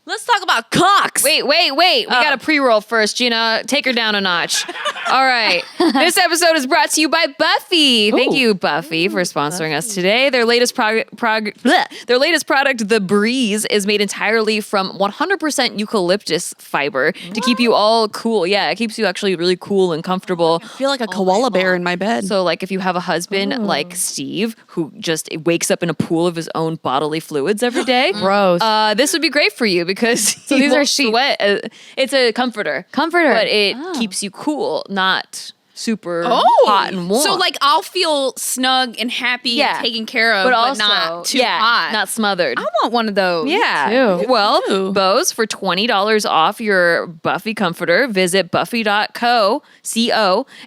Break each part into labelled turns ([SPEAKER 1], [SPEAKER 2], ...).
[SPEAKER 1] Let's talk about cocks.
[SPEAKER 2] Wait. We got a pre-roll first. Gina, take her down a notch. All right. This episode is brought to you by Buffy. Thank you, Buffy, for sponsoring us today. Their latest product, The Breeze, is made entirely from 100% eucalyptus fiber to keep you all cool. Yeah, it keeps you actually really cool and comfortable.
[SPEAKER 1] I feel like a koala bear in my bed.
[SPEAKER 2] So, like, if you have a husband like Steve, who just wakes up in a pool of his own bodily fluids every day,
[SPEAKER 3] Gross.
[SPEAKER 2] this would be great for you because
[SPEAKER 3] So these are sheets.
[SPEAKER 2] sweat. It's a comforter, but it keeps you cool, not super hot and warm.
[SPEAKER 4] So like I'll feel snug and happy and taken care of, but
[SPEAKER 2] also
[SPEAKER 4] not too hot.
[SPEAKER 2] not smothered.
[SPEAKER 4] I want one of those.
[SPEAKER 2] Yeah.
[SPEAKER 3] too.
[SPEAKER 2] Well, Bose, for $20 off your Buffy comforter, visit buffy.co,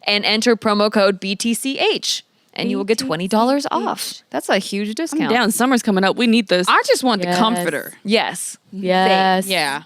[SPEAKER 2] and enter promo code BTCH. And you will get $20 off. That's a huge discount.
[SPEAKER 1] Down. Summer's coming up. We need this.
[SPEAKER 4] I just want
[SPEAKER 3] Yes.
[SPEAKER 4] the comforter.
[SPEAKER 2] Yes.
[SPEAKER 3] Yes.
[SPEAKER 4] Yeah.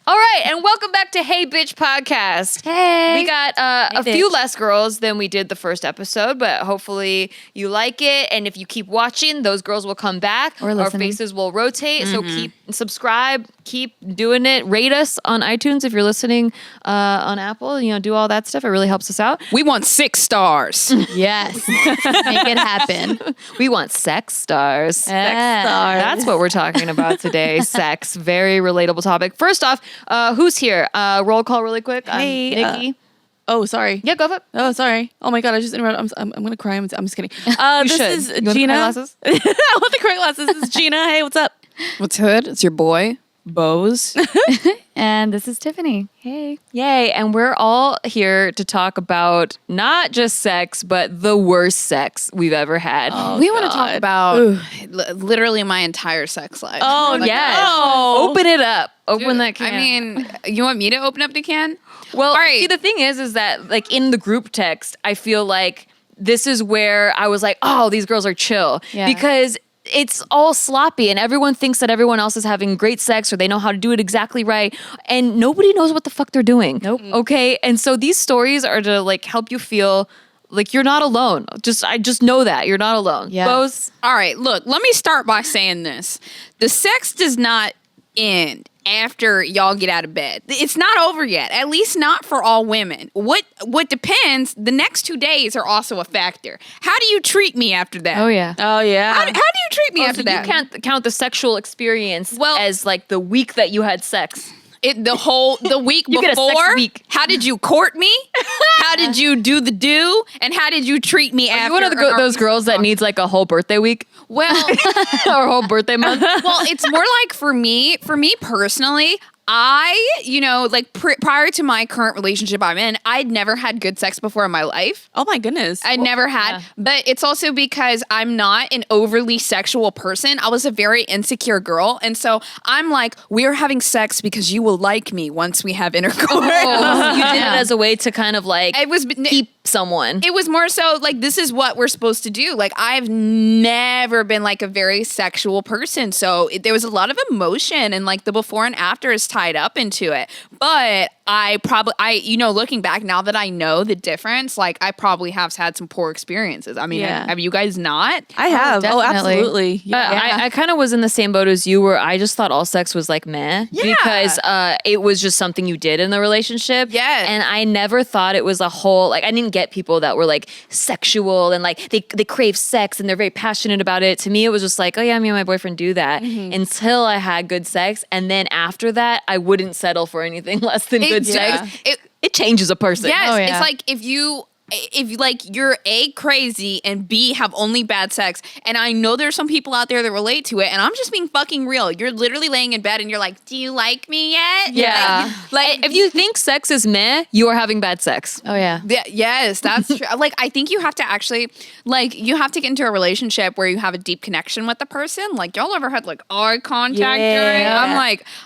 [SPEAKER 2] All right, and welcome back to Hey Bitch Podcast.
[SPEAKER 3] Hey.
[SPEAKER 2] We got a few less girls than we did the first episode, but hopefully you like it. And if you keep watching, those girls will come back.
[SPEAKER 3] Or
[SPEAKER 2] Our
[SPEAKER 3] listening.
[SPEAKER 2] faces will rotate. So subscribe, keep doing it. Rate us on iTunes if you're listening on Apple. Do all that stuff. It really helps us out.
[SPEAKER 4] We want 6 stars.
[SPEAKER 3] Yes. Make it happen.
[SPEAKER 2] We want sex stars. That's what we're talking about today. Sex. Very relatable topic. First off, who's here? Roll call really quick.
[SPEAKER 1] Hey,
[SPEAKER 2] Nikki.
[SPEAKER 1] Oh, sorry.
[SPEAKER 2] Yeah, go for it.
[SPEAKER 1] Oh, sorry. Oh my God, I just interrupted. I'm gonna cry. I'm just kidding.
[SPEAKER 2] You
[SPEAKER 1] This
[SPEAKER 2] should.
[SPEAKER 1] is
[SPEAKER 2] You want the
[SPEAKER 1] Gina.
[SPEAKER 2] cry glasses?
[SPEAKER 1] I want the cry glasses. This is Gina. Hey, what's up?
[SPEAKER 4] What's good? It's your boy, Bose.
[SPEAKER 3] And this is Tiffany. Hey.
[SPEAKER 2] Yay. And we're all here to talk about not just sex, but the worst sex we've ever had.
[SPEAKER 4] We want to talk about literally my entire sex life.
[SPEAKER 1] Oh,
[SPEAKER 2] yes.
[SPEAKER 1] no.
[SPEAKER 2] Open it up. Open that can.
[SPEAKER 4] I mean, you want me to open up the can?
[SPEAKER 2] well,
[SPEAKER 4] all right.
[SPEAKER 2] see, the thing is that like in the group text, I feel like this is where I was like, oh, these girls are chill.
[SPEAKER 3] Yeah.
[SPEAKER 2] Because it's all sloppy and everyone thinks that everyone else is having great sex or they know how to do it exactly right. And nobody knows what the fuck they're doing.
[SPEAKER 3] Nope.
[SPEAKER 2] Okay. And so these stories are to like help you feel like you're not alone. I just know that you're not alone.
[SPEAKER 3] Yeah.
[SPEAKER 2] Bose?
[SPEAKER 4] All right, look, let me start by saying this. The sex does not end after y'all get out of bed. It's not over yet, at least not for all women. What depends, the next 2 days are also a factor. How do you treat me after that?
[SPEAKER 3] Oh, yeah.
[SPEAKER 1] Oh yeah.
[SPEAKER 4] How do you treat me after
[SPEAKER 2] So
[SPEAKER 4] that?
[SPEAKER 2] you can't count the sexual experience
[SPEAKER 4] Well-
[SPEAKER 2] as like the week that you had sex.
[SPEAKER 4] The week
[SPEAKER 2] You get a sex
[SPEAKER 4] before,
[SPEAKER 2] week.
[SPEAKER 4] how did you court me? How did you do the do? And how did you treat me after?
[SPEAKER 2] You one of
[SPEAKER 4] those
[SPEAKER 2] those girls that needs like a whole birthday week
[SPEAKER 4] Well,
[SPEAKER 2] or a whole birthday month.
[SPEAKER 4] well, it's more like for me personally, prior to my current relationship I'm in, I'd never had good sex before in my life.
[SPEAKER 1] Oh my goodness.
[SPEAKER 4] I never had, but it's also because I'm not an overly sexual person. I was a very insecure girl. And so I'm like, we're having sex because you will like me once we have intercourse.
[SPEAKER 2] You did it as a way to kind of like
[SPEAKER 4] It was
[SPEAKER 2] keep someone.
[SPEAKER 4] It was more so like, this is what we're supposed to do. Like, I've never been like a very sexual person. So there was a lot of emotion and like the before and after is tied up into it. But looking back now that I know the difference, like I probably have had some poor experiences. I mean,
[SPEAKER 1] Yeah.
[SPEAKER 4] have you guys not?
[SPEAKER 1] I have. Oh,
[SPEAKER 3] definitely.
[SPEAKER 1] absolutely. Yeah.
[SPEAKER 2] I kind of was in the same boat as you where I just thought all sex was like meh because it was just something you did in the relationship.
[SPEAKER 4] Yeah.
[SPEAKER 2] And I never thought it was a whole, like I didn't get people that were like sexual and like they crave sex and they're very passionate about it. To me, it was just like, oh yeah, me and my boyfriend do that until I had good sex. And then after that, I wouldn't settle for anything less than good sex. It changes a person.
[SPEAKER 4] Yes,
[SPEAKER 3] Oh, yeah.
[SPEAKER 4] it's like if you're A, crazy, and B, have only bad sex, and I know there's some people out there that relate to it, and I'm just being fucking real. You're literally laying in bed and you're like, do you like me yet?
[SPEAKER 2] Yeah. Like if you think sex is meh, you are having bad sex.
[SPEAKER 3] Oh, yeah.
[SPEAKER 4] Yes, that's true. Like, I think you have to actually, like, you have to get into a relationship where you have a deep connection with the person. Like, y'all ever had like eye contact during?
[SPEAKER 3] Yeah.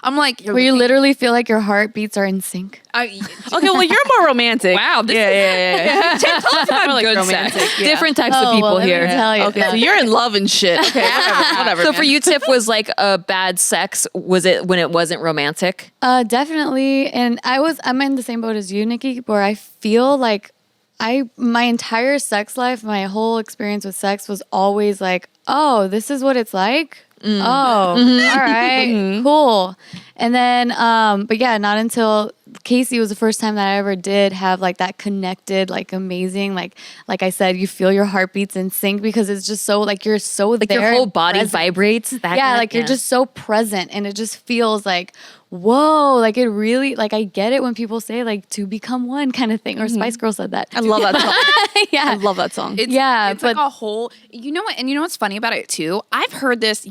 [SPEAKER 4] I'm like,
[SPEAKER 3] Where you literally feel like your heartbeats are in sync.
[SPEAKER 1] Okay, well, you're more romantic.
[SPEAKER 4] Wow, this
[SPEAKER 1] yeah.
[SPEAKER 4] Tell us about
[SPEAKER 1] like
[SPEAKER 4] good
[SPEAKER 1] romantic.
[SPEAKER 4] sex.
[SPEAKER 1] Yeah.
[SPEAKER 2] Different types of people
[SPEAKER 3] let me
[SPEAKER 2] here.
[SPEAKER 3] tell you.
[SPEAKER 1] Okay, so you're in love and shit. Okay, whatever.
[SPEAKER 2] So for you, Tiff, was like a bad sex. Was it when it wasn't romantic?
[SPEAKER 3] Definitely. And I'm in the same boat as you, Nikki, where I feel like my entire sex life, my whole experience with sex was always like, oh, this is what it's like. Oh, all right, cool. And then, but yeah, not until Casey was the first time that I ever did have like that connected, like amazing, like I said, you feel your heartbeats in sync because it's just so like you're so
[SPEAKER 2] Like
[SPEAKER 3] there
[SPEAKER 2] your whole
[SPEAKER 3] and
[SPEAKER 2] body
[SPEAKER 3] present.
[SPEAKER 2] vibrates.
[SPEAKER 3] You're just so present, and it just feels like whoa, like it really like I get it when people say like to become one kind of thing, or Spice Girl said that.
[SPEAKER 1] I love that song. I
[SPEAKER 3] Yeah,
[SPEAKER 1] love that song.
[SPEAKER 4] It's
[SPEAKER 3] but
[SPEAKER 4] like a whole. You know what? And you know what's funny about it too? I've heard this.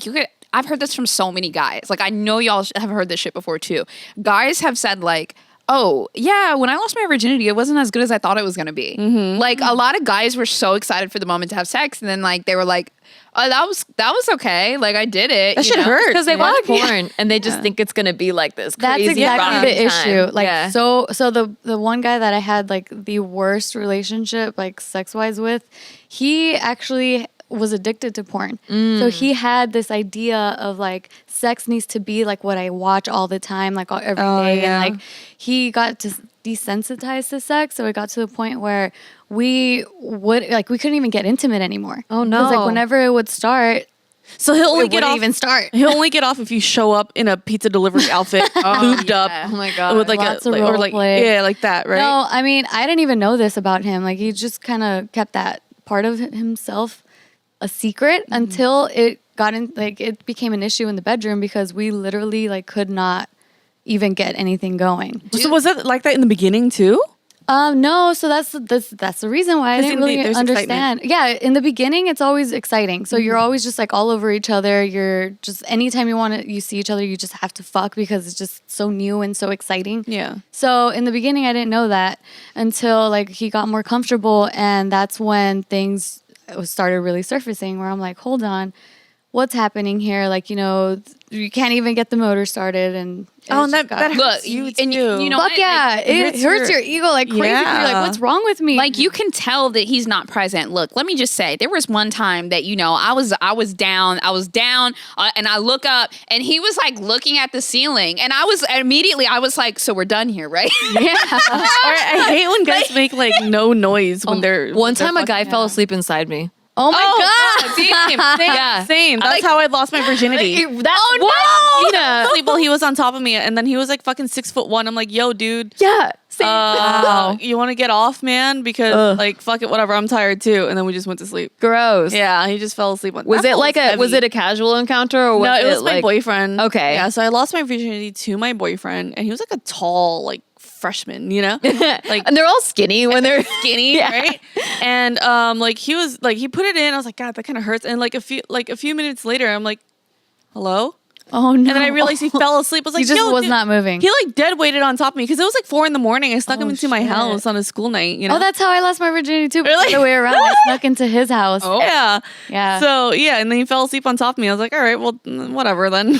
[SPEAKER 4] I've heard this from so many guys. Like I know y'all have heard this shit before too. Guys have said like, "Oh yeah, when I lost my virginity, it wasn't as good as I thought it was gonna be." Like a lot of guys were so excited for the moment to have sex, and then like they were like, "Oh, that was okay. Like I did it."
[SPEAKER 1] That shit hurt.
[SPEAKER 2] because they watch porn and they just think it's gonna be like this.
[SPEAKER 3] that's
[SPEAKER 2] Crazy
[SPEAKER 3] exactly
[SPEAKER 2] wrong
[SPEAKER 3] the
[SPEAKER 2] time.
[SPEAKER 3] issue. Like
[SPEAKER 2] Yeah.
[SPEAKER 3] so the one guy that I had like the worst relationship like sex wise with, he actually was addicted to porn. So he had this idea of like sex needs to be like what I watch all the time, like every day.
[SPEAKER 1] yeah.
[SPEAKER 3] And like he got to desensitized to sex. So it got to the point where we couldn't even get intimate anymore.
[SPEAKER 2] Oh,
[SPEAKER 3] 'Cause,
[SPEAKER 2] no.
[SPEAKER 3] like whenever it would start,
[SPEAKER 1] So he'll only
[SPEAKER 3] it
[SPEAKER 1] get
[SPEAKER 3] wouldn't
[SPEAKER 1] off.
[SPEAKER 3] even start.
[SPEAKER 1] He'll only get off if you show up in a pizza delivery outfit, lubed up,
[SPEAKER 2] Oh my god.
[SPEAKER 1] with like
[SPEAKER 3] Lots
[SPEAKER 1] a
[SPEAKER 3] of
[SPEAKER 1] like, or
[SPEAKER 3] role
[SPEAKER 1] like
[SPEAKER 3] play.
[SPEAKER 1] yeah, like that, right?
[SPEAKER 3] No, I mean, I didn't even know this about him. Like, he just kind of kept that part of himself a secret until it got in, like, it became an issue in the bedroom because we literally, like, could not even get anything going.
[SPEAKER 1] So was it like that in the beginning too?
[SPEAKER 3] No, so that's the reason why I
[SPEAKER 1] 'Cause
[SPEAKER 3] didn't
[SPEAKER 1] in the-
[SPEAKER 3] really
[SPEAKER 1] there's
[SPEAKER 3] understand. Yeah, in the beginning, it's always exciting. So you're always just like all over each other. You're just anytime you see each other, you just have to fuck because it's just so new and so exciting.
[SPEAKER 1] Yeah.
[SPEAKER 3] So in the beginning, I didn't know that until like he got more comfortable, and that's when things started really surfacing. Where I'm like, hold on, what's happening here? Like, you can't even get the motor started, and
[SPEAKER 1] Oh,
[SPEAKER 3] it's
[SPEAKER 1] and
[SPEAKER 3] just
[SPEAKER 1] that
[SPEAKER 3] got-
[SPEAKER 1] hurts
[SPEAKER 4] Look,
[SPEAKER 1] you
[SPEAKER 4] and
[SPEAKER 1] too.
[SPEAKER 4] you know
[SPEAKER 3] fuck
[SPEAKER 4] what?
[SPEAKER 3] yeah,
[SPEAKER 4] Like,
[SPEAKER 3] it hurts your ego like crazy. You're like,
[SPEAKER 1] Yeah.
[SPEAKER 3] what's wrong with me?
[SPEAKER 4] Like you can tell that he's not present. Look, let me just say, there was one time that I was down, and I look up, and he was like looking at the ceiling, and I was like, so we're done here, right?
[SPEAKER 3] yeah.
[SPEAKER 1] I hate when guys make like no noise when they're.
[SPEAKER 2] One
[SPEAKER 1] when they're
[SPEAKER 2] time a guy
[SPEAKER 1] fucking.
[SPEAKER 2] fell asleep inside me.
[SPEAKER 3] Oh my god.
[SPEAKER 1] Same,
[SPEAKER 2] Yeah.
[SPEAKER 1] same. That's how I lost my virginity.
[SPEAKER 2] Tina.
[SPEAKER 1] Well, he was on top of me, and then he was like fucking 6'1". I'm like, yo, dude.
[SPEAKER 2] Yeah.
[SPEAKER 1] You want to get off, man? Because like, fuck it, whatever. I'm tired too. And then we just went to sleep.
[SPEAKER 2] Gross.
[SPEAKER 1] Yeah, he just fell asleep.
[SPEAKER 2] Was it like was it a casual encounter or was
[SPEAKER 1] No, it was my
[SPEAKER 2] like,
[SPEAKER 1] boyfriend.
[SPEAKER 2] Okay.
[SPEAKER 1] Yeah, so I lost my virginity to my boyfriend, and he was like a tall, like freshman, like
[SPEAKER 2] and they're all skinny when they're
[SPEAKER 1] skinny,
[SPEAKER 2] Yeah.
[SPEAKER 1] right? And like he was like he put it in. I was like, God, that kind of hurts. And like a few minutes later, I'm like, hello.
[SPEAKER 3] Oh no.
[SPEAKER 1] And then I realized he fell asleep. I was like,
[SPEAKER 3] he just
[SPEAKER 1] yo,
[SPEAKER 3] was
[SPEAKER 1] dude.
[SPEAKER 3] not moving.
[SPEAKER 1] He like dead weighted on top of me because it was like 4 a.m. I snuck him
[SPEAKER 3] Oh,
[SPEAKER 1] into my
[SPEAKER 3] shit.
[SPEAKER 1] house on a school night.
[SPEAKER 3] Oh, that's how I lost my virginity too.
[SPEAKER 1] Really?
[SPEAKER 3] The other way around. I snuck into his house.
[SPEAKER 4] Oh.
[SPEAKER 1] Yeah.
[SPEAKER 3] Yeah.
[SPEAKER 1] So yeah, and then he fell asleep on top of me. I was like, all right, well, whatever then.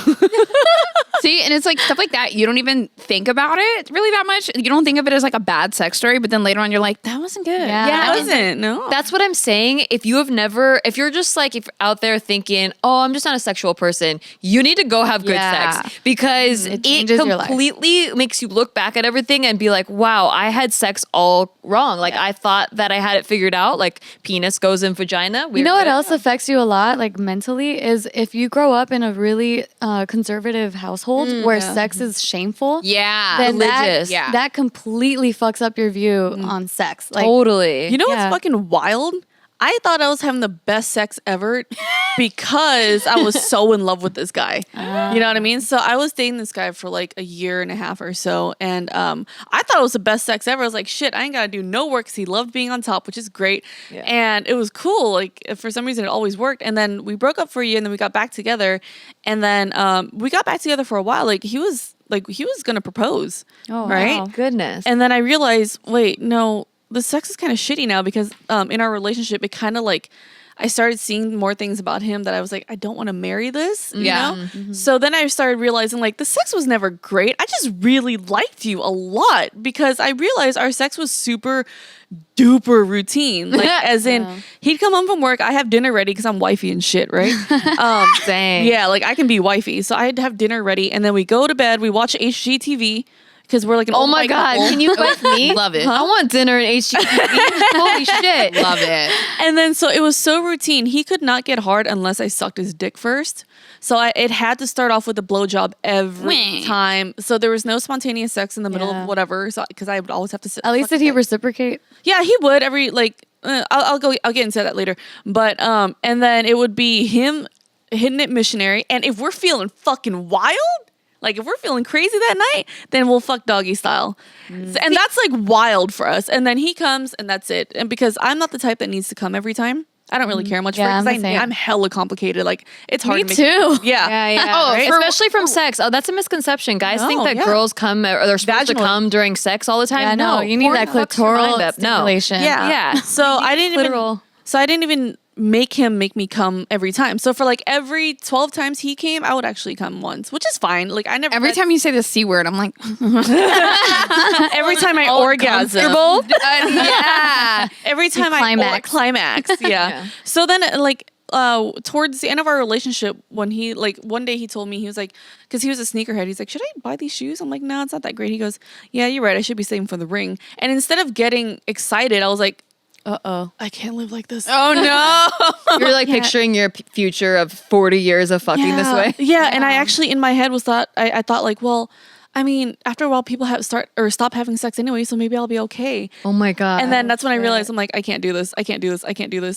[SPEAKER 4] See, and it's like stuff like that. You don't even think about it really that much. You don't think of it as like a bad sex story, but then later on you're like, that wasn't good.
[SPEAKER 3] Yeah.
[SPEAKER 1] It wasn't. No.
[SPEAKER 2] That's what I'm saying. If you're just like if out there thinking, oh, I'm just not a sexual person, you need to go have good
[SPEAKER 3] Yeah.
[SPEAKER 2] sex because
[SPEAKER 3] It
[SPEAKER 2] it
[SPEAKER 3] changes your life.
[SPEAKER 2] completely makes you look back at everything and be like, wow, I had sex all wrong. Like I thought that I had it figured out. Like penis goes in vagina.
[SPEAKER 3] You know what else affects you a lot, like mentally, is if you grow up in a really conservative household where sex is shameful.
[SPEAKER 4] Yeah.
[SPEAKER 3] Then
[SPEAKER 2] Religious.
[SPEAKER 4] Yeah.
[SPEAKER 3] that completely fucks up your view on sex. Like,
[SPEAKER 2] Totally.
[SPEAKER 1] You know
[SPEAKER 3] Yeah.
[SPEAKER 1] what's fucking wild? I thought I was having the best sex ever because I was so in love with this guy. You know what I mean? So I was dating this guy for like a year and a half or so. And I thought it was the best sex ever. I was like, shit, I ain't got to do no work because he loved being on top, which is great.
[SPEAKER 2] Yeah.
[SPEAKER 1] And it was cool. Like for some reason, it always worked. And then we broke up for a year and then we got back together. And then we got back together for a while. Like he was going to propose.
[SPEAKER 3] Oh,
[SPEAKER 1] right?
[SPEAKER 3] wow.
[SPEAKER 2] Goodness.
[SPEAKER 1] And then I realized, wait, no, the sex is kind of shitty now because in our relationship, it kind of like I started seeing more things about him that I was like, I don't want to marry this. You
[SPEAKER 4] Yeah.
[SPEAKER 1] know? So then I started realizing like the sex was never great. I just really liked you a lot because I realized our sex was super duper routine. Like as in he'd come home from work, I have dinner ready because I'm wifey and shit, right?
[SPEAKER 2] Dang.
[SPEAKER 1] Yeah, like I can be wifey. So I'd have dinner ready and then we go to bed, we watch HGTV because we're like an
[SPEAKER 2] Oh
[SPEAKER 1] old
[SPEAKER 2] my
[SPEAKER 1] white
[SPEAKER 2] God.
[SPEAKER 1] couple.
[SPEAKER 2] Can you invite me?
[SPEAKER 4] Love it.
[SPEAKER 2] I want dinner in HGTV. Holy shit.
[SPEAKER 4] Love it.
[SPEAKER 1] And then so it was so routine. He could not get hard unless I sucked his dick first. So it had to start off with a blowjob every
[SPEAKER 4] Wah.
[SPEAKER 1] time. So there was no spontaneous sex in the middle
[SPEAKER 3] Yeah.
[SPEAKER 1] of whatever. So because I would always have to sit.
[SPEAKER 3] At least did he reciprocate?
[SPEAKER 1] Yeah, he would every like. I'll get into that later. But and then it would be him hitting it missionary. And if we're feeling fucking wild. Like if we're feeling crazy that night, then we'll fuck doggy style. And that's like wild for us. And then he comes and that's it. And because I'm not the type that needs to come every time, I don't really care much
[SPEAKER 3] Yeah,
[SPEAKER 1] for
[SPEAKER 3] I'm
[SPEAKER 1] it
[SPEAKER 3] the
[SPEAKER 1] because
[SPEAKER 3] same.
[SPEAKER 1] I'm hella complicated. Like it's hard
[SPEAKER 3] Me
[SPEAKER 1] to make
[SPEAKER 3] too.
[SPEAKER 1] Yeah.
[SPEAKER 2] Yeah.
[SPEAKER 4] Oh,
[SPEAKER 2] Right?
[SPEAKER 4] for-
[SPEAKER 2] Especially from sex. Oh, that's a misconception. Guys think
[SPEAKER 1] No,
[SPEAKER 2] that
[SPEAKER 1] yeah.
[SPEAKER 2] girls come or they're supposed to
[SPEAKER 1] Vaginally.
[SPEAKER 2] come during sex all the time.
[SPEAKER 3] Yeah, no, you need
[SPEAKER 2] porn
[SPEAKER 3] that
[SPEAKER 2] fucks your mind
[SPEAKER 3] clitoral
[SPEAKER 2] up. No.
[SPEAKER 3] stimulation.
[SPEAKER 1] Yeah.
[SPEAKER 2] Yeah.
[SPEAKER 1] So I didn't
[SPEAKER 2] clitoral.
[SPEAKER 1] even make him make me come every time. So for like every 12 times he came, I would actually come once, which is fine. Like I never
[SPEAKER 4] Every time you say the C word, I'm like,
[SPEAKER 1] every time I orgasm.
[SPEAKER 4] yeah.
[SPEAKER 1] Every time
[SPEAKER 3] climax.
[SPEAKER 1] climax. Yeah. So then like towards the end of our relationship, when he like one day he told me, he was like, because he was a sneakerhead, he's like, should I buy these shoes? I'm like, no, it's not that great. He goes, yeah, you're right, I should be saving for the ring. And instead of getting excited, I was like, I can't live like this.
[SPEAKER 4] Oh no.
[SPEAKER 2] You're like picturing your future of 40 years of fucking this way.
[SPEAKER 1] Yeah, and I actually in my head was I thought like, well, I mean, after a while people stop having sex anyway, so maybe I'll be okay.
[SPEAKER 2] Oh my God.
[SPEAKER 1] And then that's when I realized I'm like, I can't do this.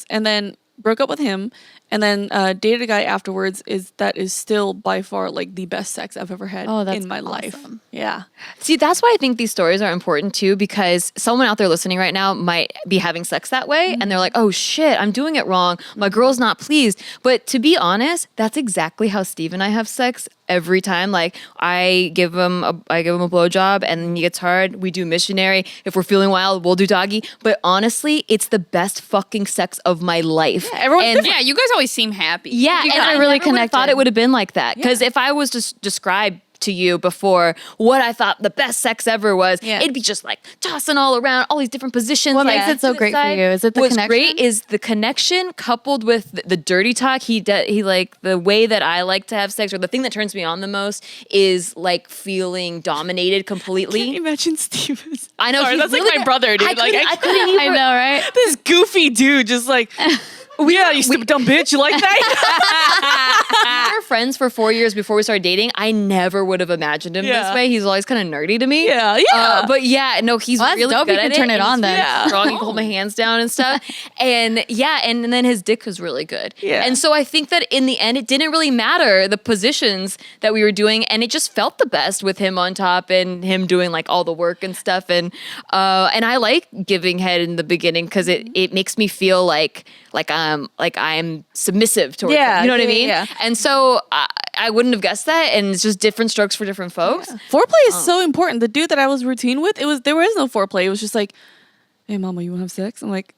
[SPEAKER 1] And then broke up with him and then dated a guy afterwards that is still by far like the best sex I've ever had
[SPEAKER 3] that's
[SPEAKER 1] in my life.
[SPEAKER 3] awesome.
[SPEAKER 1] Yeah.
[SPEAKER 2] See, that's why I think these stories are important too, because someone out there listening right now might be having sex that way and they're like, oh shit, I'm doing it wrong. My girl's not pleased. But to be honest, that's exactly how Steve and I have sex every time. Like I give him a blowjob and then he gets hard. We do missionary. If we're feeling wild, we'll do doggy. But honestly, it's the best fucking sex of my life.
[SPEAKER 1] Everyone's
[SPEAKER 4] Yeah, you guys always seem happy.
[SPEAKER 2] Yeah,
[SPEAKER 3] You
[SPEAKER 2] and
[SPEAKER 3] guys
[SPEAKER 2] I
[SPEAKER 3] are really
[SPEAKER 2] never would've thought
[SPEAKER 3] connected.
[SPEAKER 2] it would have been like that. Because if I was to describe to you before what I thought the best sex ever was, it'd be just like tossing all around, all these different positions.
[SPEAKER 3] What makes it so great for you? Is it the
[SPEAKER 2] What's
[SPEAKER 3] connection?
[SPEAKER 2] great is the connection coupled with the dirty talk. He like the way that I like to have sex, or the thing that turns me on the most is like feeling dominated completely.
[SPEAKER 1] Can you imagine Steve is
[SPEAKER 2] I know
[SPEAKER 1] Sorry,
[SPEAKER 2] he's
[SPEAKER 1] that's like
[SPEAKER 2] really
[SPEAKER 1] my brother, dude.
[SPEAKER 2] I couldn't even.
[SPEAKER 3] I know, right?
[SPEAKER 1] this goofy dude just like you stupid dumb bitch. You like that?
[SPEAKER 2] We were friends for 4 years before we started dating. I never would have imagined him this way. He's always kind of nerdy to me.
[SPEAKER 1] Yeah.
[SPEAKER 2] But yeah, no, he's
[SPEAKER 3] Well, that's
[SPEAKER 2] really
[SPEAKER 3] dope.
[SPEAKER 2] good
[SPEAKER 3] You
[SPEAKER 2] at
[SPEAKER 3] can
[SPEAKER 2] it.
[SPEAKER 3] turn it
[SPEAKER 2] and
[SPEAKER 3] on
[SPEAKER 2] he's
[SPEAKER 3] then.
[SPEAKER 2] really strong. He can hold my hands down and stuff. And yeah, and then his dick was really good.
[SPEAKER 1] Yeah.
[SPEAKER 2] And so I think that in the end, it didn't really matter the positions that we were doing, and it just felt the best with him on top and him doing like all the work and stuff. And I like giving head in the beginning because it makes me feel like I'm submissive towards him. You know what I mean?
[SPEAKER 1] Yeah.
[SPEAKER 2] And so I wouldn't have guessed that, and it's just different strokes for different folks.
[SPEAKER 1] Foreplay is so important. The dude that I was routine with, there was no foreplay. It was just like, hey mama, you wanna have sex? I'm like,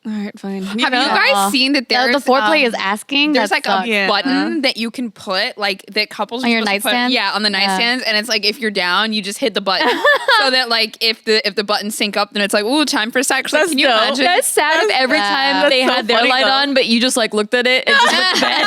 [SPEAKER 1] all right, fine.
[SPEAKER 4] Have you guys seen that
[SPEAKER 3] The
[SPEAKER 4] there's
[SPEAKER 3] foreplay is asking.
[SPEAKER 4] there's
[SPEAKER 3] That
[SPEAKER 4] like
[SPEAKER 3] sucks.
[SPEAKER 4] a button that you can put like that couples are
[SPEAKER 3] On your
[SPEAKER 4] supposed to put-
[SPEAKER 3] nightstand?
[SPEAKER 4] yeah, on the nightstands, and it's like if you're down, you just hit the button so that like if the buttons sync up, then it's like ooh, time for sex. Like,
[SPEAKER 1] That's
[SPEAKER 4] can you
[SPEAKER 1] dope.
[SPEAKER 4] imagine?
[SPEAKER 2] That's sad if every time they
[SPEAKER 1] so
[SPEAKER 2] had their
[SPEAKER 1] funny,
[SPEAKER 2] light
[SPEAKER 1] though.
[SPEAKER 2] on, but you just like looked at it and just went to bed.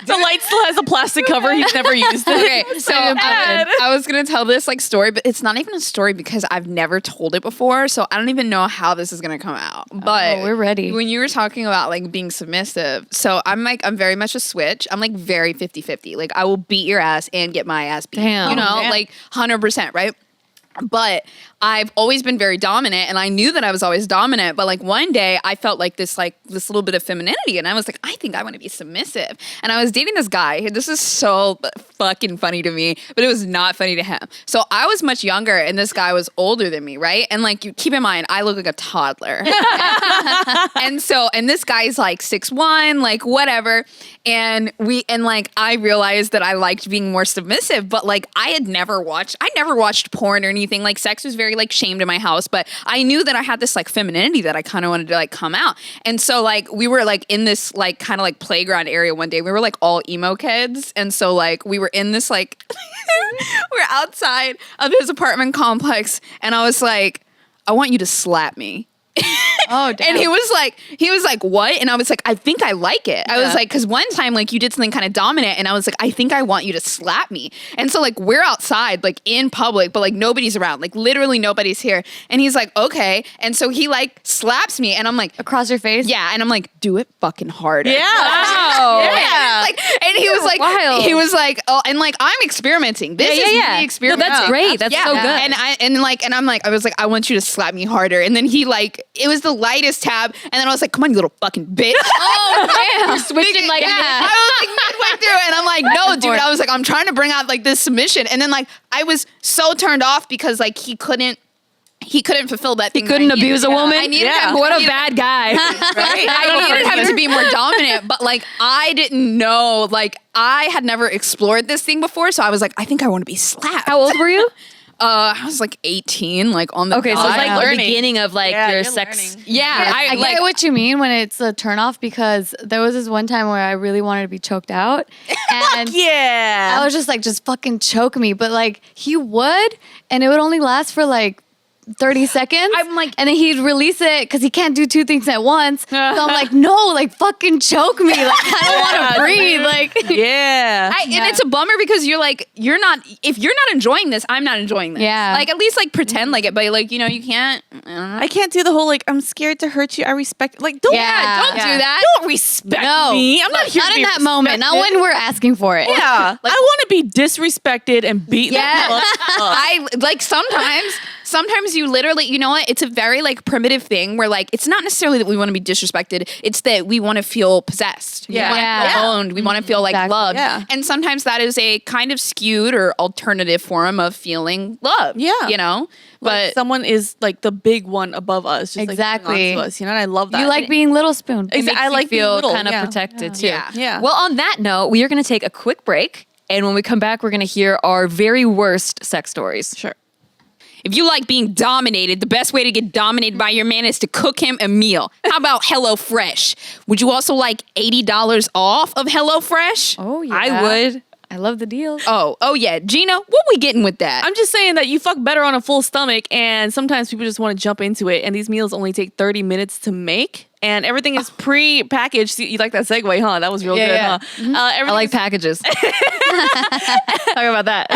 [SPEAKER 1] The light still has a plastic cover. He's never used it.
[SPEAKER 4] Okay, so I was gonna tell this like story, but it's not even a story because I've never told it before, so I don't even know how this is gonna come out. But
[SPEAKER 3] we're ready.
[SPEAKER 4] When you were talking about like being submissive, so I'm very much a switch. I'm like very 50-50. Like I will beat your ass and get my ass beat.
[SPEAKER 2] Damn.
[SPEAKER 4] You know,
[SPEAKER 1] Damn.
[SPEAKER 4] like 100%, right? But I've always been very dominant, and I knew that I was always dominant. But like one day, I felt like this little bit of femininity, and I was like, I think I want to be submissive. And I was dating this guy. This is so fucking funny to me, but it was not funny to him. So I was much younger, and this guy was older than me, right? And like, you keep in mind, I look like a toddler, and this guy's like 6'1", like whatever. And I realized that I liked being more submissive, but like I never watched porn or anything. Like sex was very like shamed in my house, but I knew that I had this like femininity that I kind of wanted to like come out. And so like we were like in this like kind of like playground area one day. We were like all emo kids, and so like we were in this like we're outside of his apartment complex, and I was like, I want you to slap me.
[SPEAKER 3] Oh, damn.
[SPEAKER 4] And he was like, what? And I was like, I think I like it. I was like, because one time, like, you did something kind of dominant, and I was like, I think I want you to slap me. And so, like, we're outside, like, in public, but, like, nobody's around. Like, literally nobody's here. And he's like, okay. And so he, like, slaps me, and I'm like,
[SPEAKER 3] Across your face?
[SPEAKER 4] yeah. And I'm like, do it fucking harder.
[SPEAKER 1] Yeah.
[SPEAKER 2] Wow.
[SPEAKER 1] Yeah.
[SPEAKER 4] Like, and he was like,
[SPEAKER 2] wild.
[SPEAKER 4] he was like, oh, and like, I'm experimenting. This is me experimenting.
[SPEAKER 2] No, that's great. That's so good.
[SPEAKER 4] And I was like, I want you to slap me harder. And then he like, it was the lightest tab. And then I was like, come on, you little fucking bitch.
[SPEAKER 2] Oh, man. You're switching like
[SPEAKER 4] I was like midway through, and I'm like, no, dude. I was like, I'm trying to bring out like this submission. And then like, I was so turned off because like he couldn't fulfill that thing.
[SPEAKER 2] He couldn't abuse a woman.
[SPEAKER 4] I needed
[SPEAKER 1] Yeah.
[SPEAKER 4] him.
[SPEAKER 2] What a bad guy.
[SPEAKER 4] Right? I needed him to be more dominant, but like I didn't know, like I had never explored this thing before, so I was like, I think I want to be slapped.
[SPEAKER 2] How old were you?
[SPEAKER 4] I was like 18, like on the
[SPEAKER 2] Okay, so it's
[SPEAKER 4] dot.
[SPEAKER 2] like the
[SPEAKER 1] learning.
[SPEAKER 2] beginning of like
[SPEAKER 1] Yeah,
[SPEAKER 2] your
[SPEAKER 1] you're
[SPEAKER 2] sex.
[SPEAKER 1] learning.
[SPEAKER 4] Yeah,
[SPEAKER 3] I
[SPEAKER 4] like
[SPEAKER 3] get what you mean when it's a turnoff, because there was this one time where I really wanted to be choked out. And
[SPEAKER 1] Yeah.
[SPEAKER 3] I was just like, just fucking choke me. But like he would, and it would only last for like 30 seconds.
[SPEAKER 4] I'm like-
[SPEAKER 3] and then he'd release it because he can't do two things at once. So I'm like, no, like fucking choke me. Like I don't want to breathe. Like
[SPEAKER 1] yeah.
[SPEAKER 4] and it's a bummer because if you're not enjoying this, I'm not enjoying this.
[SPEAKER 3] Yeah.
[SPEAKER 4] Like at least like pretend like it, but like, you know, you can't. I don't know.
[SPEAKER 1] I can't do the whole like I'm scared to hurt you. I respect. Like don't.
[SPEAKER 3] Yeah.
[SPEAKER 4] Don't do that.
[SPEAKER 1] Don't respect
[SPEAKER 3] No.
[SPEAKER 1] me. I'm not here.
[SPEAKER 3] not
[SPEAKER 1] to
[SPEAKER 3] in
[SPEAKER 1] be
[SPEAKER 3] that moment. Not
[SPEAKER 1] respected.
[SPEAKER 3] when we're asking for it.
[SPEAKER 1] Yeah. I want to be disrespected and beaten.
[SPEAKER 4] Yeah.
[SPEAKER 1] the fuck up.
[SPEAKER 4] I like sometimes you literally, you know what? It's a very like primitive thing where like it's not necessarily that we want to be disrespected. It's that we want to feel possessed.
[SPEAKER 1] Yeah.
[SPEAKER 4] We want to feel
[SPEAKER 1] Yeah.
[SPEAKER 4] owned. We want to feel like
[SPEAKER 3] Exactly.
[SPEAKER 4] loved.
[SPEAKER 1] Yeah.
[SPEAKER 4] And sometimes that is a kind of skewed or alternative form of feeling love.
[SPEAKER 1] Yeah.
[SPEAKER 4] You know?
[SPEAKER 1] But
[SPEAKER 4] But
[SPEAKER 1] someone is like the big one above us. Just,
[SPEAKER 3] Exactly.
[SPEAKER 1] Like, hanging on to us, you know, and I love that.
[SPEAKER 3] You like being little spoon.
[SPEAKER 1] Exa- I like being
[SPEAKER 2] feel
[SPEAKER 1] little,
[SPEAKER 2] kind of
[SPEAKER 1] yeah.
[SPEAKER 2] protected too.
[SPEAKER 4] Yeah.
[SPEAKER 1] Yeah.
[SPEAKER 2] Well, on that note, we are going to take a quick break, and when we come back, we're going to hear our very worst sex stories.
[SPEAKER 1] Sure.
[SPEAKER 4] if you like being dominated, the best way to get dominated by your man is to cook him a meal. How about HelloFresh? Would you also like $80 off of HelloFresh?
[SPEAKER 3] Oh yeah,
[SPEAKER 2] I would.
[SPEAKER 3] I love the deal.
[SPEAKER 4] Oh yeah. Gina, what we getting with that?
[SPEAKER 1] I'm just saying that you fuck better on a full stomach, and sometimes people just want to jump into it, and these meals only take 30 minutes to make, and everything is pre-packaged. You like that segue, huh? That was real good,
[SPEAKER 4] yeah.
[SPEAKER 1] huh?
[SPEAKER 2] I like packages. Talk about that.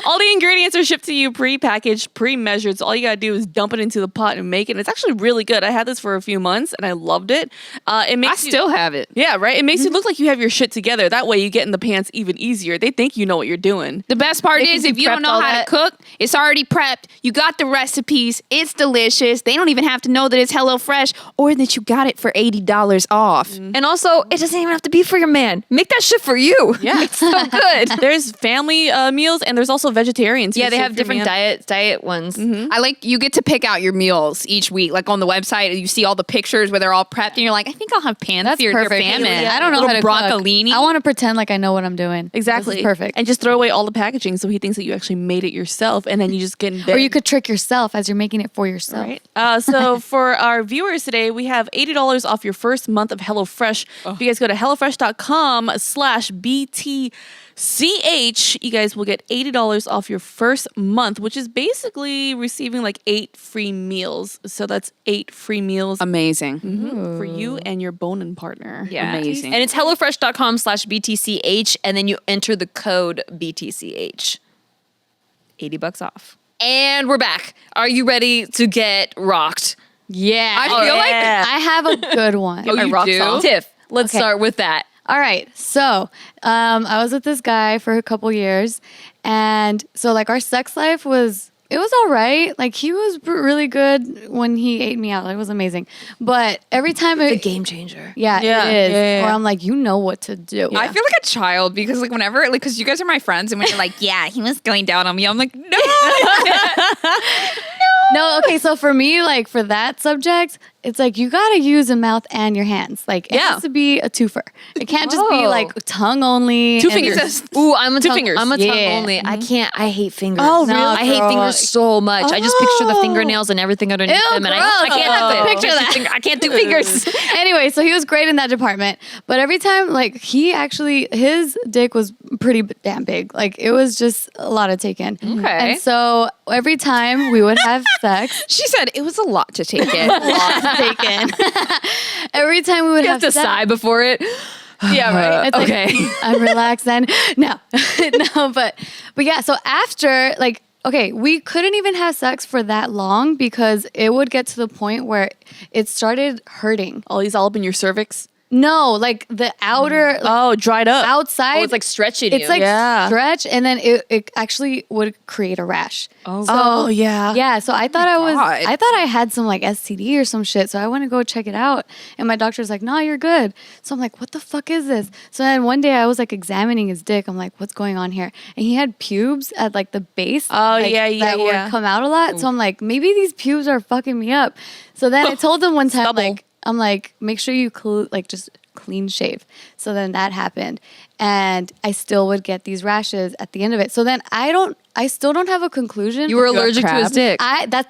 [SPEAKER 1] all the ingredients are shipped to you pre-packaged, pre-measured. So all you gotta do is dump it into the pot and make it. And it's actually really good. I had this for a few months, and I loved it. It makes
[SPEAKER 4] I still have it.
[SPEAKER 1] yeah, right. It makes you look like you have your shit together. That way, you get in the pants even easier. They think you know what you're doing.
[SPEAKER 4] The best part
[SPEAKER 2] They
[SPEAKER 4] is
[SPEAKER 2] think
[SPEAKER 4] if
[SPEAKER 2] you
[SPEAKER 4] you don't
[SPEAKER 2] prepped
[SPEAKER 4] know
[SPEAKER 2] all
[SPEAKER 4] how
[SPEAKER 2] that.
[SPEAKER 4] to cook, it's already prepped. You got the recipes. It's delicious. They don't even have to know that it's HelloFresh or that you got it for $80 off.
[SPEAKER 2] And also, it doesn't even have to be for your man. Make that shit for you.
[SPEAKER 1] Yeah.
[SPEAKER 2] It's so good.
[SPEAKER 1] There's family meals, and there's also vegetarian. too.
[SPEAKER 2] Yeah, they
[SPEAKER 1] So
[SPEAKER 2] have
[SPEAKER 1] if your
[SPEAKER 2] different
[SPEAKER 1] man-
[SPEAKER 2] diet ones.
[SPEAKER 4] I like you get to pick out your meals each week. Like on the website, you see all the pictures where they're all prepped, and you're like, I think I'll have
[SPEAKER 3] That's
[SPEAKER 4] pansier or
[SPEAKER 3] perfect.
[SPEAKER 4] salmon.
[SPEAKER 3] I don't know
[SPEAKER 4] Little
[SPEAKER 3] how to
[SPEAKER 4] broccolini.
[SPEAKER 3] cook. I want to pretend like I know what I'm doing.
[SPEAKER 1] Exactly.
[SPEAKER 3] This is perfect.
[SPEAKER 1] And just throw away all the packaging so he thinks that you actually made it yourself, and then you just get in bed.
[SPEAKER 3] Or you could trick yourself as you're making it for yourself.
[SPEAKER 1] Right. So for our viewers today, we have $80 off your first month of HelloFresh. If you guys go to HelloFresh.com/BTCH, you guys will get $80 off your first month, which is basically receiving like 8 free meals. So that's 8 free meals
[SPEAKER 4] Amazing.
[SPEAKER 1] for you and your boning partner.
[SPEAKER 2] Yeah.
[SPEAKER 4] Amazing.
[SPEAKER 2] And it's HelloFresh.com/BTCH, and then you enter the code BTCH. $80 off. And we're back. Are you ready to get rocked?
[SPEAKER 3] Yeah.
[SPEAKER 4] I feel like
[SPEAKER 3] I have a good one.
[SPEAKER 4] Oh, you
[SPEAKER 1] rock
[SPEAKER 4] do?
[SPEAKER 1] song.
[SPEAKER 2] Tiff, let's
[SPEAKER 3] Okay.
[SPEAKER 2] start with that.
[SPEAKER 3] All right. So, I was with this guy for a couple years, and so like our sex life was all right. Like he was really good when he ate me out. It was amazing. But every time
[SPEAKER 2] The game changer.
[SPEAKER 3] yeah,
[SPEAKER 1] Yeah,
[SPEAKER 3] it is.
[SPEAKER 1] yeah, yeah.
[SPEAKER 3] Or I'm like, you know what to do.
[SPEAKER 4] I feel like a child because like whenever like because you guys are my friends and when you're like yeah he was going down on me I'm like no.
[SPEAKER 3] No, okay, so for me, like for that subject, it's like you gotta use a mouth and your hands. Like it
[SPEAKER 1] Yeah.
[SPEAKER 3] has to be a twofer. It can't just be
[SPEAKER 2] Oh.
[SPEAKER 3] like tongue only.
[SPEAKER 1] Two
[SPEAKER 3] and
[SPEAKER 1] fingers.
[SPEAKER 3] there's-
[SPEAKER 2] Ooh, I'm a
[SPEAKER 1] Two
[SPEAKER 2] tongue.
[SPEAKER 1] fingers.
[SPEAKER 2] I'm a tongue
[SPEAKER 3] Yeah.
[SPEAKER 2] only. I can't. I hate fingers.
[SPEAKER 1] Oh,
[SPEAKER 3] No,
[SPEAKER 1] really?
[SPEAKER 2] I hate
[SPEAKER 3] girl.
[SPEAKER 2] fingers so much. I just picture the fingernails and everything underneath
[SPEAKER 3] Ew,
[SPEAKER 2] them, and I
[SPEAKER 3] gross.
[SPEAKER 2] can't have
[SPEAKER 3] Oh.
[SPEAKER 2] it.
[SPEAKER 3] Picture that.
[SPEAKER 2] I can't do fingers.
[SPEAKER 3] Anyway, so he was great in that department. But every time, like he actually, his dick was pretty damn big. Like it was just a lot to take in.
[SPEAKER 2] Okay.
[SPEAKER 3] And so every time we would have sex,
[SPEAKER 4] She said it was a lot to take in.
[SPEAKER 3] a lot to take in. Every time we would
[SPEAKER 2] You have
[SPEAKER 3] have
[SPEAKER 2] to
[SPEAKER 3] sex,
[SPEAKER 2] sigh before it.
[SPEAKER 1] Yeah, right.
[SPEAKER 3] it's like,
[SPEAKER 2] Okay.
[SPEAKER 3] I'm relaxed and no, no, but yeah. So after like, okay, we couldn't even have sex for that long because it would get to the point where it started hurting.
[SPEAKER 1] All these all up in your cervix.
[SPEAKER 3] No, like the outer, like
[SPEAKER 1] Oh, dried up.
[SPEAKER 3] outside.
[SPEAKER 2] Oh, it's like stretching
[SPEAKER 3] it's
[SPEAKER 2] you.
[SPEAKER 3] like
[SPEAKER 1] Yeah.
[SPEAKER 3] stretch, and then it actually would create a rash.
[SPEAKER 1] Oh, yeah.
[SPEAKER 3] Yeah, so I thought
[SPEAKER 4] God.
[SPEAKER 3] I thought I had some like STD or some shit. So I went to go check it out, and my doctor's like, "No, you're good." So I'm like, "What the fuck is this?" So then one day I was like examining his dick. I'm like, "What's going on here?" And he had pubes at like the base.
[SPEAKER 1] Oh,
[SPEAKER 3] like,
[SPEAKER 1] yeah, yeah,
[SPEAKER 3] that
[SPEAKER 1] yeah.
[SPEAKER 3] would come out a lot. So I'm like, maybe these pubes are fucking me up. So then I told him one time,
[SPEAKER 1] Stubble.
[SPEAKER 3] like, I'm like, make sure you just clean shave. So then that happened, and I still would get these rashes at the end of it. So then I still don't have a conclusion.
[SPEAKER 2] You were
[SPEAKER 1] got
[SPEAKER 2] allergic to his
[SPEAKER 1] crabs?
[SPEAKER 2] dick.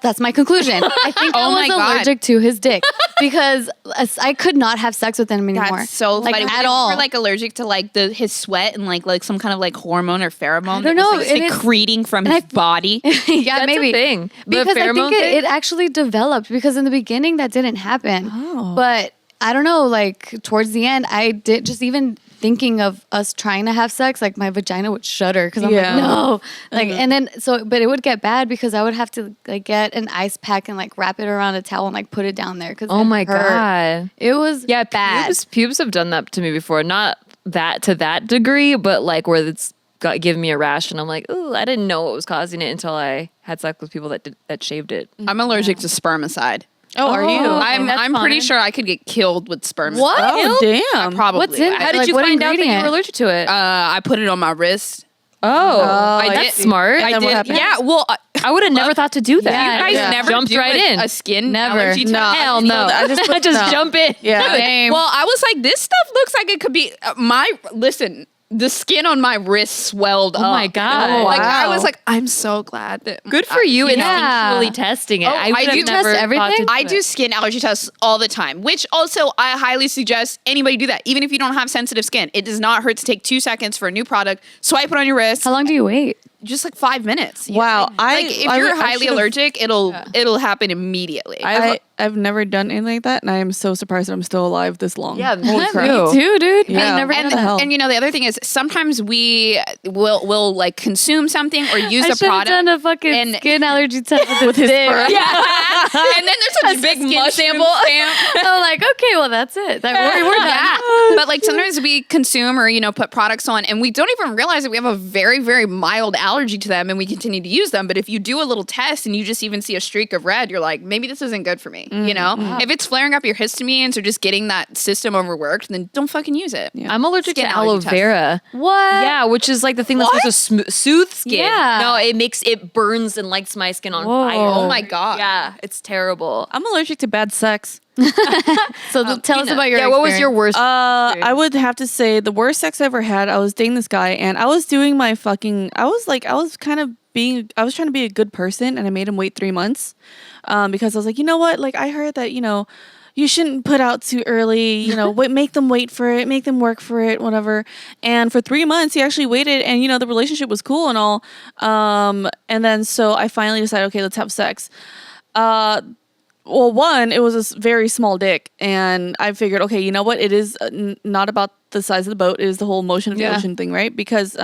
[SPEAKER 3] That's my conclusion. I think
[SPEAKER 4] Oh
[SPEAKER 3] I
[SPEAKER 4] my
[SPEAKER 3] was
[SPEAKER 4] God.
[SPEAKER 3] allergic to his dick because I could not have sex with him anymore.
[SPEAKER 4] That's so
[SPEAKER 3] like
[SPEAKER 4] funny.
[SPEAKER 3] at all.
[SPEAKER 4] We're like allergic to like his sweat and like some kind of like hormone or pheromone.
[SPEAKER 3] I don't know.
[SPEAKER 4] That was, like,
[SPEAKER 3] It is-
[SPEAKER 4] secreting from
[SPEAKER 3] and
[SPEAKER 4] his
[SPEAKER 3] I-
[SPEAKER 4] body.
[SPEAKER 3] yeah,
[SPEAKER 2] That's
[SPEAKER 3] maybe
[SPEAKER 2] a thing. The
[SPEAKER 3] because I
[SPEAKER 2] pheromone
[SPEAKER 3] think
[SPEAKER 2] thing?
[SPEAKER 3] it actually developed because in the beginning that didn't happen.
[SPEAKER 1] Oh.
[SPEAKER 3] But I don't know. Like towards the end, I did just even thinking of us trying to have sex, like my vagina would shudder because I'm
[SPEAKER 1] Yeah.
[SPEAKER 3] like, no, like, and then but it would get bad because I would have to like get an ice pack and like wrap it around a towel and like put it down there because
[SPEAKER 2] Oh my God.
[SPEAKER 3] it was
[SPEAKER 2] Yeah,
[SPEAKER 3] bad.
[SPEAKER 2] pubes have done that to me before. Not that to that degree, but like where it's given me a rash, and I'm like, ooh, I didn't know what was causing it until I had sex with people that shaved it.
[SPEAKER 4] I'm allergic to spermicide.
[SPEAKER 1] Oh, are you?
[SPEAKER 3] Oh.
[SPEAKER 4] I'm pretty
[SPEAKER 3] fine.
[SPEAKER 4] sure I could get killed with spermicide.
[SPEAKER 3] What?
[SPEAKER 1] Oh, damn.
[SPEAKER 4] Probably.
[SPEAKER 3] What's in
[SPEAKER 4] would.
[SPEAKER 2] How did
[SPEAKER 3] Like,
[SPEAKER 2] you
[SPEAKER 3] what
[SPEAKER 2] find out that you
[SPEAKER 3] ingredient?
[SPEAKER 2] were allergic to it?
[SPEAKER 4] I put it on my wrist.
[SPEAKER 2] I
[SPEAKER 4] I
[SPEAKER 2] that's
[SPEAKER 4] did-
[SPEAKER 2] smart.
[SPEAKER 1] And then what happened?
[SPEAKER 4] Yeah, well,
[SPEAKER 2] I would have never thought to do that.
[SPEAKER 3] Yeah,
[SPEAKER 4] you guys
[SPEAKER 3] yeah.
[SPEAKER 4] never
[SPEAKER 2] jumped
[SPEAKER 4] do
[SPEAKER 2] right in.
[SPEAKER 4] a skin
[SPEAKER 3] Never.
[SPEAKER 4] allergy test?
[SPEAKER 1] No.
[SPEAKER 2] Hell no!
[SPEAKER 1] I just put- no.
[SPEAKER 2] jump in.
[SPEAKER 1] Yeah.
[SPEAKER 3] Same.
[SPEAKER 4] Well, I was like, this stuff looks like it could be listen, the skin on my wrist swelled up.
[SPEAKER 2] Oh my God.
[SPEAKER 1] Oh,
[SPEAKER 4] Like I
[SPEAKER 1] wow.
[SPEAKER 4] was like, I'm so glad that
[SPEAKER 2] Good for you
[SPEAKER 3] Yeah.
[SPEAKER 2] instinctually testing it.
[SPEAKER 4] Oh, I
[SPEAKER 2] would have
[SPEAKER 4] do
[SPEAKER 2] never
[SPEAKER 3] test
[SPEAKER 2] thought
[SPEAKER 3] everything?
[SPEAKER 2] to
[SPEAKER 4] I
[SPEAKER 2] do
[SPEAKER 4] do
[SPEAKER 2] it.
[SPEAKER 4] skin allergy tests all the time, which also I highly suggest anybody do that. Even if you don't have sensitive skin, it does not hurt to take 2 seconds for a new product, swipe it on your wrist,
[SPEAKER 3] How long do you wait?
[SPEAKER 4] just like 5 minutes.
[SPEAKER 1] Wow.
[SPEAKER 4] Like if you're highly allergic, it'll happen immediately.
[SPEAKER 1] I've never done anything like that, and I am so surprised that I'm still alive this long.
[SPEAKER 2] Yeah,
[SPEAKER 1] Holy
[SPEAKER 2] me
[SPEAKER 1] crap.
[SPEAKER 2] too.
[SPEAKER 3] Too, dude.
[SPEAKER 1] Yeah.
[SPEAKER 3] I've never
[SPEAKER 4] and,
[SPEAKER 3] done that.
[SPEAKER 4] and you know the other thing is sometimes we will like consume something or use
[SPEAKER 3] I
[SPEAKER 4] a
[SPEAKER 3] should have
[SPEAKER 4] product.
[SPEAKER 3] done a fucking
[SPEAKER 4] and-
[SPEAKER 3] skin allergy test with his dick.
[SPEAKER 4] and then there's a big
[SPEAKER 2] skin
[SPEAKER 4] mushroom
[SPEAKER 2] sample.
[SPEAKER 4] stamp.
[SPEAKER 3] I'm like, okay, well, that's it. We're done.
[SPEAKER 4] Yeah. But like sometimes we consume or, put products on and we don't even realize that we have a very, very mild allergy to them and we continue to use them. But if you do a little test and you just even see a streak of red, you're like, maybe this isn't good for me. If it's flaring up your histamines or just getting that system overworked, then don't fucking use it.
[SPEAKER 2] I'm allergic
[SPEAKER 4] Skin
[SPEAKER 2] to
[SPEAKER 4] allergy
[SPEAKER 2] aloe
[SPEAKER 4] test.
[SPEAKER 2] vera.
[SPEAKER 3] What?
[SPEAKER 2] Yeah, which is like the thing that's supposed to soothe skin.
[SPEAKER 3] Yeah.
[SPEAKER 2] No, it burns and lights my skin on
[SPEAKER 3] Whoa.
[SPEAKER 2] fire.
[SPEAKER 4] Oh my God.
[SPEAKER 2] Yeah, it's terrible.
[SPEAKER 1] I'm allergic to bad sex.
[SPEAKER 3] So tell us about your
[SPEAKER 2] what was your
[SPEAKER 3] experience.
[SPEAKER 2] worst?
[SPEAKER 1] I would have to say the worst sex I ever had. I was dating this guy, and I was doing my fucking. I was trying to be a good person, and I made him wait 3 months, because I was like, you know what? Like I heard that you shouldn't put out too early. Make them wait for it, make them work for it, whatever. And for 3 months, he actually waited, and the relationship was cool and all. And then so I finally decided, okay, let's have sex. Well, one, it was a very small dick, and I figured, okay, you know what? It is not about the size of the boat; it is the whole motion of the ocean thing, right? Because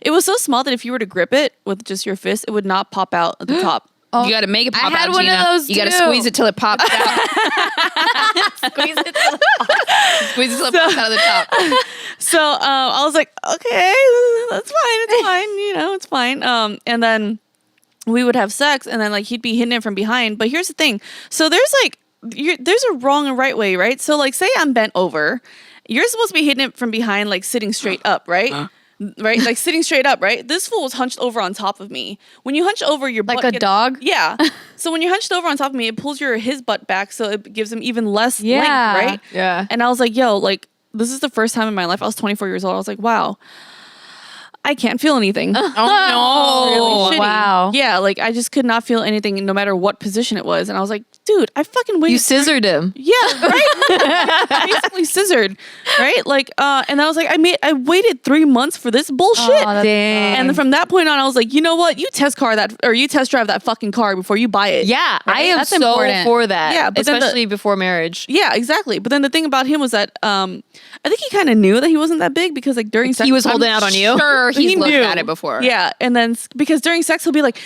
[SPEAKER 1] it was so small that if you were to grip it with just your fist, it would not pop out at the top.
[SPEAKER 4] You got to make it pop
[SPEAKER 3] I had
[SPEAKER 4] out,
[SPEAKER 3] one of
[SPEAKER 4] Gina.
[SPEAKER 3] those
[SPEAKER 4] You got to
[SPEAKER 3] too.
[SPEAKER 4] squeeze it till it pops out.
[SPEAKER 3] Squeeze it.
[SPEAKER 4] Squeeze it till it pops out of the top.
[SPEAKER 1] So I was like, okay, that's fine, it's fine, it's fine. And then we would have sex, and then like he'd be hitting it from behind. But here's the thing: so there's there's a wrong and right way, right? So like, say I'm bent over, you're supposed to be hitting it from behind, like sitting straight up, right? Right, like sitting straight up, right? This fool was hunched over on top of me. When you hunch over, your
[SPEAKER 3] Like
[SPEAKER 1] butt
[SPEAKER 3] a
[SPEAKER 1] gets-
[SPEAKER 3] dog?
[SPEAKER 1] Yeah. So when you're hunched over on top of me, it pulls his butt back, so it gives him even less
[SPEAKER 3] Yeah.
[SPEAKER 1] length, right?
[SPEAKER 2] Yeah.
[SPEAKER 1] And I was like, yo, like this is the first time in my life. I was 24 years old. I was like, wow, I can't feel anything.
[SPEAKER 4] Oh, no.
[SPEAKER 1] Really shitty.
[SPEAKER 3] Wow.
[SPEAKER 1] Yeah, like I just could not feel anything no matter what position it was. And I was like, dude, I fucking waited.
[SPEAKER 2] You scissored him.
[SPEAKER 1] Yeah, right. Basically scissored, right? Like, and I was like, I waited 3 months for this bullshit.
[SPEAKER 3] that's-
[SPEAKER 2] Dang.
[SPEAKER 1] And then from that point on, I was like, you know what? You test drive that fucking car before you buy it.
[SPEAKER 2] Yeah, I am
[SPEAKER 3] That's
[SPEAKER 2] so
[SPEAKER 3] important.
[SPEAKER 2] for that.
[SPEAKER 1] Yeah, but then
[SPEAKER 2] especially before marriage.
[SPEAKER 1] Yeah, exactly. But then the thing about him was that I think he kind of knew that he wasn't that big because like during sex,
[SPEAKER 2] He was
[SPEAKER 1] I'm
[SPEAKER 2] holding out on you.
[SPEAKER 4] Sure, he's
[SPEAKER 1] He
[SPEAKER 4] looked
[SPEAKER 1] knew.
[SPEAKER 4] at it before.
[SPEAKER 1] Yeah, and then because during sex he'll be like,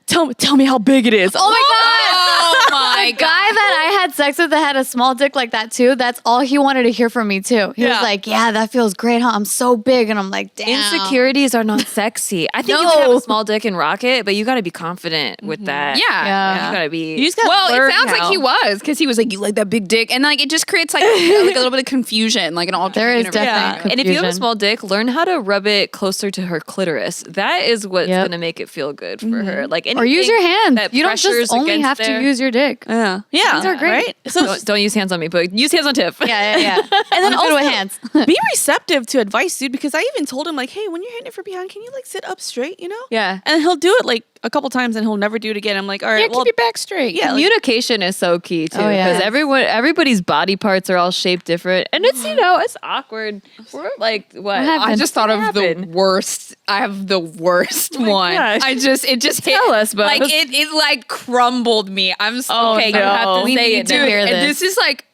[SPEAKER 1] tell me how big it is.
[SPEAKER 3] Oh my god!
[SPEAKER 4] Oh my
[SPEAKER 3] The guy that I had sex with that had a small dick like that too, that's all he wanted to hear from me too. He
[SPEAKER 1] Yeah.
[SPEAKER 3] was like, yeah, that feels great, huh? I'm so big. And I'm like, damn.
[SPEAKER 2] Insecurities are not sexy. I think you can have a small dick and rock it, but you got to be confident with that.
[SPEAKER 4] Yeah.
[SPEAKER 3] Yeah.
[SPEAKER 2] You got to be.
[SPEAKER 1] You just gotta
[SPEAKER 4] Well,
[SPEAKER 1] learn
[SPEAKER 4] it sounds
[SPEAKER 1] how.
[SPEAKER 4] like he was because he was like, "You like that big dick," and like it just creates like a little bit of confusion, like an alternate
[SPEAKER 3] There is
[SPEAKER 4] universe.
[SPEAKER 3] definitely
[SPEAKER 2] And if you have a
[SPEAKER 3] confusion.
[SPEAKER 2] small dick, learn how to rub it closer to her clitoris. That is what's
[SPEAKER 3] Yep.
[SPEAKER 2] going to make it feel good for her. Like
[SPEAKER 3] Or use your
[SPEAKER 2] anything
[SPEAKER 3] hands.
[SPEAKER 2] that
[SPEAKER 3] You don't
[SPEAKER 2] pressures
[SPEAKER 3] just only
[SPEAKER 2] against
[SPEAKER 3] have to
[SPEAKER 2] there-
[SPEAKER 3] use your dick.
[SPEAKER 1] Yeah,
[SPEAKER 3] Hands are great.
[SPEAKER 1] Right? So
[SPEAKER 2] Don't use hands on me, but use hands on Tiff.
[SPEAKER 3] Yeah. And then
[SPEAKER 1] also-
[SPEAKER 3] with hands.
[SPEAKER 1] be receptive to advice, dude. Because I even told him like, hey, when you're hitting it from behind, can you like sit up straight? You know?
[SPEAKER 2] Yeah.
[SPEAKER 1] And he'll do it like a couple times, and he'll never do it again. I'm like, all right, well,
[SPEAKER 4] keep your back straight.
[SPEAKER 1] yeah, like,
[SPEAKER 2] Communication is so key too,
[SPEAKER 3] Oh, yeah.
[SPEAKER 2] because everybody's body parts are all shaped different, and it's it's awkward. We're like, what?
[SPEAKER 3] happened?
[SPEAKER 4] I just thought of the
[SPEAKER 2] happened?
[SPEAKER 4] worst. I have the worst one.
[SPEAKER 2] gosh.
[SPEAKER 4] It just hit,
[SPEAKER 2] Tell us, Buzz.
[SPEAKER 4] like it like crumbled me. I'm so
[SPEAKER 1] Oh,
[SPEAKER 2] Okay,
[SPEAKER 1] no.
[SPEAKER 2] you have to
[SPEAKER 3] We
[SPEAKER 2] say
[SPEAKER 3] need
[SPEAKER 2] it.
[SPEAKER 3] to
[SPEAKER 2] now.
[SPEAKER 3] hear
[SPEAKER 4] and
[SPEAKER 3] this.
[SPEAKER 4] this is like.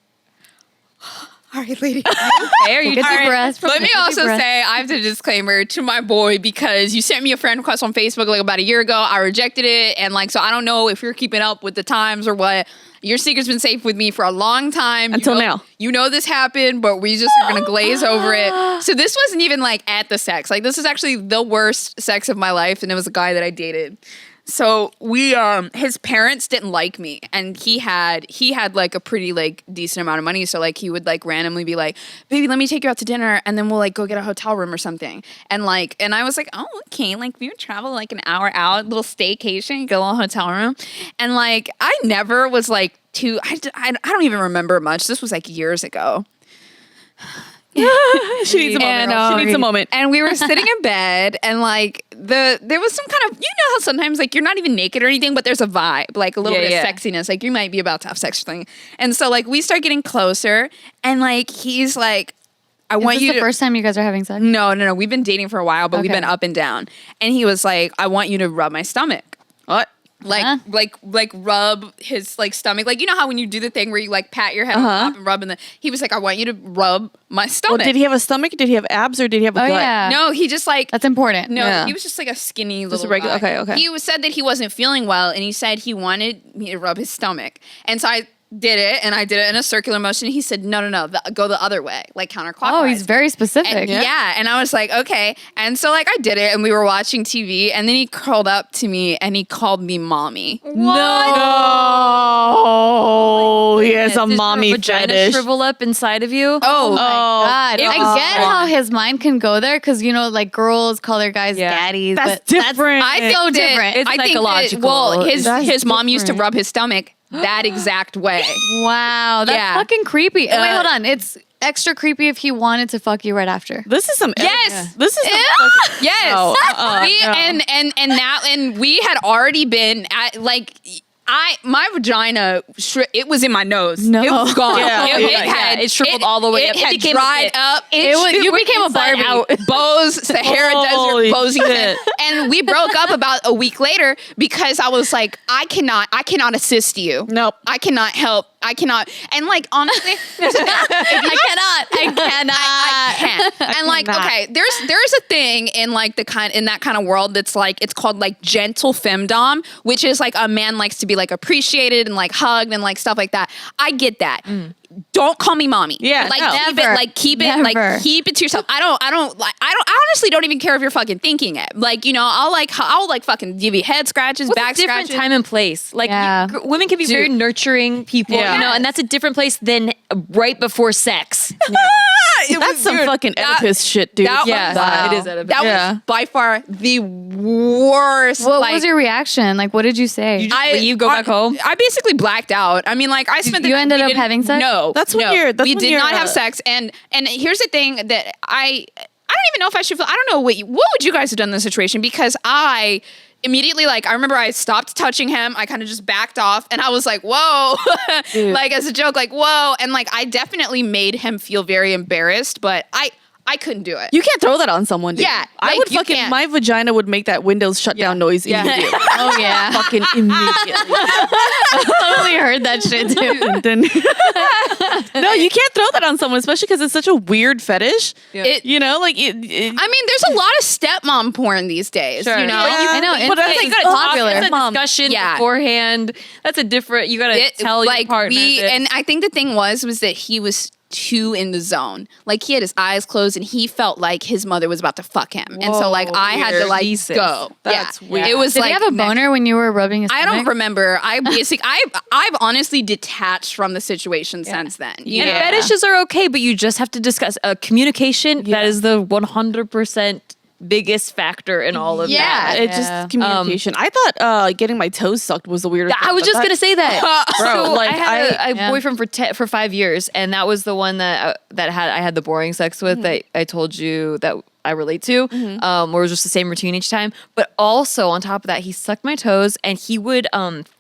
[SPEAKER 4] All right, lady.
[SPEAKER 2] Okay, are you
[SPEAKER 3] Take a deep breath.
[SPEAKER 4] Let me
[SPEAKER 3] Take a deep
[SPEAKER 4] also
[SPEAKER 3] breath.
[SPEAKER 4] say I have the disclaimer to my boy because you sent me a friend request on Facebook like about a year ago. I rejected it, and like so I don't know if you're keeping up with the times or what. Your secret's been safe with me for a long time
[SPEAKER 1] Until now.
[SPEAKER 4] You know this happened, but we just are gonna glaze over it. So this wasn't even like at the sex. Like this is actually the worst sex of my life, and it was a guy that I dated. So we his parents didn't like me, and he had like a pretty like decent amount of money, so like he would like randomly be like, baby, let me take you out to dinner, and then we'll like go get a hotel room or something. And I was like, oh, okay, like we would travel like an hour out, little staycation, get a little hotel room. And like I never was like I don't even remember much. This was like years ago.
[SPEAKER 1] she needs a moment. She needs a moment.
[SPEAKER 4] And we were sitting in bed, and like there was some kind of, you know how sometimes like you're not even naked or anything, but there's a vibe, like a little bit of sexiness, like you might be about to have sex or something. And so like we start getting closer, and like he's like, I want
[SPEAKER 3] Is
[SPEAKER 4] you
[SPEAKER 3] this
[SPEAKER 4] to.
[SPEAKER 3] the first time you guys are having sex?
[SPEAKER 4] No. We've been dating for a while, but we've
[SPEAKER 3] Okay.
[SPEAKER 4] been up and down. And he was like, I want you to rub my stomach.
[SPEAKER 1] What?
[SPEAKER 4] Like,
[SPEAKER 3] Huh?
[SPEAKER 4] like rub his like stomach. Like, you know how when you do the thing where you like pat your head on top and rub he was like, I want you to rub my
[SPEAKER 1] Well,
[SPEAKER 4] stomach.
[SPEAKER 1] did he have a stomach? Did he have abs, or did he have a
[SPEAKER 3] Oh,
[SPEAKER 1] gut?
[SPEAKER 3] yeah.
[SPEAKER 4] No, he just like,
[SPEAKER 3] That's important.
[SPEAKER 4] no,
[SPEAKER 1] Yeah.
[SPEAKER 4] he was just like a skinny
[SPEAKER 1] Just
[SPEAKER 4] little
[SPEAKER 1] a regular-
[SPEAKER 4] guy.
[SPEAKER 1] okay.
[SPEAKER 4] He said that he wasn't feeling well, and he said he wanted me to rub his stomach. And so I did it, and I did it in a circular motion. He said, no, go the other way, like counterclockwise.
[SPEAKER 3] Oh, he's very specific.
[SPEAKER 4] And, yeah, and I was like, okay. And so like I did it, and we were watching TV, and then he curled up to me and he called me mommy.
[SPEAKER 1] No, he has a
[SPEAKER 2] Does your
[SPEAKER 1] mommy
[SPEAKER 2] vagina
[SPEAKER 1] fetish.
[SPEAKER 2] shrivel up inside of you?
[SPEAKER 4] Oh,
[SPEAKER 3] God.
[SPEAKER 4] It
[SPEAKER 3] I
[SPEAKER 4] was
[SPEAKER 3] get
[SPEAKER 4] wrong.
[SPEAKER 3] how his mind can go there because, you know, like girls call their guys
[SPEAKER 2] Yeah.
[SPEAKER 3] daddies.
[SPEAKER 1] That's
[SPEAKER 3] but
[SPEAKER 1] different.
[SPEAKER 4] I think
[SPEAKER 3] so
[SPEAKER 4] that-
[SPEAKER 3] different.
[SPEAKER 2] It's
[SPEAKER 4] I think
[SPEAKER 2] psychological.
[SPEAKER 4] That, well,
[SPEAKER 1] That's
[SPEAKER 4] his mom used to
[SPEAKER 1] different.
[SPEAKER 4] rub his stomach that exact way.
[SPEAKER 3] Wow. That's
[SPEAKER 4] Yeah.
[SPEAKER 3] fucking creepy. Wait, hold on. It's extra creepy if he wanted to fuck you right after.
[SPEAKER 1] This is some.
[SPEAKER 4] Yes.
[SPEAKER 1] This is. Some
[SPEAKER 4] Yes.
[SPEAKER 1] No,
[SPEAKER 4] we,
[SPEAKER 1] no.
[SPEAKER 4] and we had already been at like. My vagina, it was in my nose.
[SPEAKER 3] No.
[SPEAKER 4] It was gone.
[SPEAKER 1] Yeah.
[SPEAKER 2] It shriveled all the way
[SPEAKER 4] it
[SPEAKER 2] up. It
[SPEAKER 4] had
[SPEAKER 2] became a
[SPEAKER 4] dried
[SPEAKER 2] pit.
[SPEAKER 4] up.
[SPEAKER 3] You became a Barbie.
[SPEAKER 4] Bose, Sahara
[SPEAKER 1] Holy
[SPEAKER 4] Desert, Bosington.
[SPEAKER 1] shit.
[SPEAKER 4] And we broke up about a week later because I was like, I cannot assist you.
[SPEAKER 1] Nope.
[SPEAKER 4] I cannot help. I cannot. And like, honestly,
[SPEAKER 3] I cannot.
[SPEAKER 4] I can't. And like,
[SPEAKER 1] cannot.
[SPEAKER 4] okay, there's a thing in like that kind of world that's like, it's called like gentle femdom, which is like a man likes to be like appreciated and like hugged and like stuff like that. I get that. Don't call me mommy.
[SPEAKER 1] Yeah,
[SPEAKER 4] like
[SPEAKER 1] no.
[SPEAKER 4] keep it
[SPEAKER 3] Never.
[SPEAKER 4] keep it to yourself. I honestly don't even care if you're fucking thinking it. Like, you know, I'll fucking give you head scratches,
[SPEAKER 2] What's
[SPEAKER 4] back
[SPEAKER 2] a different
[SPEAKER 4] scratches.
[SPEAKER 2] time and place? Like
[SPEAKER 3] Yeah.
[SPEAKER 2] women can be very nurturing people,
[SPEAKER 1] Yeah.
[SPEAKER 2] you know, and that's a different place than right before sex.
[SPEAKER 1] That's some fucking Oedipus shit, dude.
[SPEAKER 4] that
[SPEAKER 2] Yeah,
[SPEAKER 4] was-
[SPEAKER 3] Wow.
[SPEAKER 2] it is Oedipus.
[SPEAKER 4] That
[SPEAKER 1] Yeah.
[SPEAKER 4] was by far the worst.
[SPEAKER 3] What
[SPEAKER 4] like,
[SPEAKER 3] was your reaction? Like, what did you say?
[SPEAKER 2] You just leave, go back home?
[SPEAKER 4] I basically blacked out. I mean, like I spent.
[SPEAKER 3] You ended
[SPEAKER 4] we
[SPEAKER 3] up
[SPEAKER 4] didn't-
[SPEAKER 3] having sex?
[SPEAKER 4] No,
[SPEAKER 1] That's when
[SPEAKER 4] no.
[SPEAKER 1] you're- that's
[SPEAKER 4] we
[SPEAKER 1] when
[SPEAKER 4] did
[SPEAKER 1] you're,
[SPEAKER 4] not have sex. And here's the thing that I don't even know if I should feel. I don't know what would you guys have done in this situation, because I immediately, like, I remember I stopped touching him. I kind of just backed off, and I was like, whoa, like, as a joke, like, whoa. And like, I definitely made him feel very embarrassed, but I couldn't do it.
[SPEAKER 1] You can't throw that on someone, dude.
[SPEAKER 4] Yeah,
[SPEAKER 1] I
[SPEAKER 4] like,
[SPEAKER 1] would
[SPEAKER 4] you
[SPEAKER 1] fucking,
[SPEAKER 4] can't.
[SPEAKER 1] my vagina would make that Windows shutdown noise immediately.
[SPEAKER 3] Oh yeah.
[SPEAKER 1] Fucking immediately.
[SPEAKER 3] Totally heard that shit too.
[SPEAKER 1] And then, no, you can't throw that on someone, especially because it's such a weird fetish.
[SPEAKER 4] It-
[SPEAKER 1] You know, like,
[SPEAKER 4] I mean, there's a lot of stepmom porn these days,
[SPEAKER 2] Sure.
[SPEAKER 4] you know?
[SPEAKER 1] Yeah.
[SPEAKER 3] I know.
[SPEAKER 1] But that's
[SPEAKER 3] It's
[SPEAKER 1] like
[SPEAKER 3] like
[SPEAKER 1] popular.
[SPEAKER 3] popular.
[SPEAKER 2] It's a discussion
[SPEAKER 4] Yeah.
[SPEAKER 2] beforehand. That's a different. You gotta tell your partner. this.
[SPEAKER 4] And I think the thing was that he was too in the zone. Like, he had his eyes closed and he felt like his mother was about to fuck him. And so like I had to like
[SPEAKER 2] Jesus.
[SPEAKER 4] go.
[SPEAKER 1] That's
[SPEAKER 4] yeah.
[SPEAKER 1] weird.
[SPEAKER 4] It was
[SPEAKER 3] Did
[SPEAKER 4] like
[SPEAKER 3] he have a boner when you were rubbing his
[SPEAKER 4] I don't
[SPEAKER 3] stomach?
[SPEAKER 4] remember. I've honestly detached from the situation since then. You
[SPEAKER 2] And
[SPEAKER 4] know?
[SPEAKER 2] fetishes are okay, but you just have to discuss communication. That is the 100% biggest factor in all of
[SPEAKER 3] Yeah.
[SPEAKER 2] that.
[SPEAKER 1] It's just communication. I thought getting my toes sucked was the weirdest.
[SPEAKER 2] I was just gonna say that.
[SPEAKER 1] Bro,
[SPEAKER 2] So
[SPEAKER 1] like,
[SPEAKER 2] I had a
[SPEAKER 3] Yeah.
[SPEAKER 2] boyfriend for 5 years, and that was the one that I had the boring sex with that I told you that I relate to, where it was just the same routine each time. But also on top of that, he sucked my toes and he would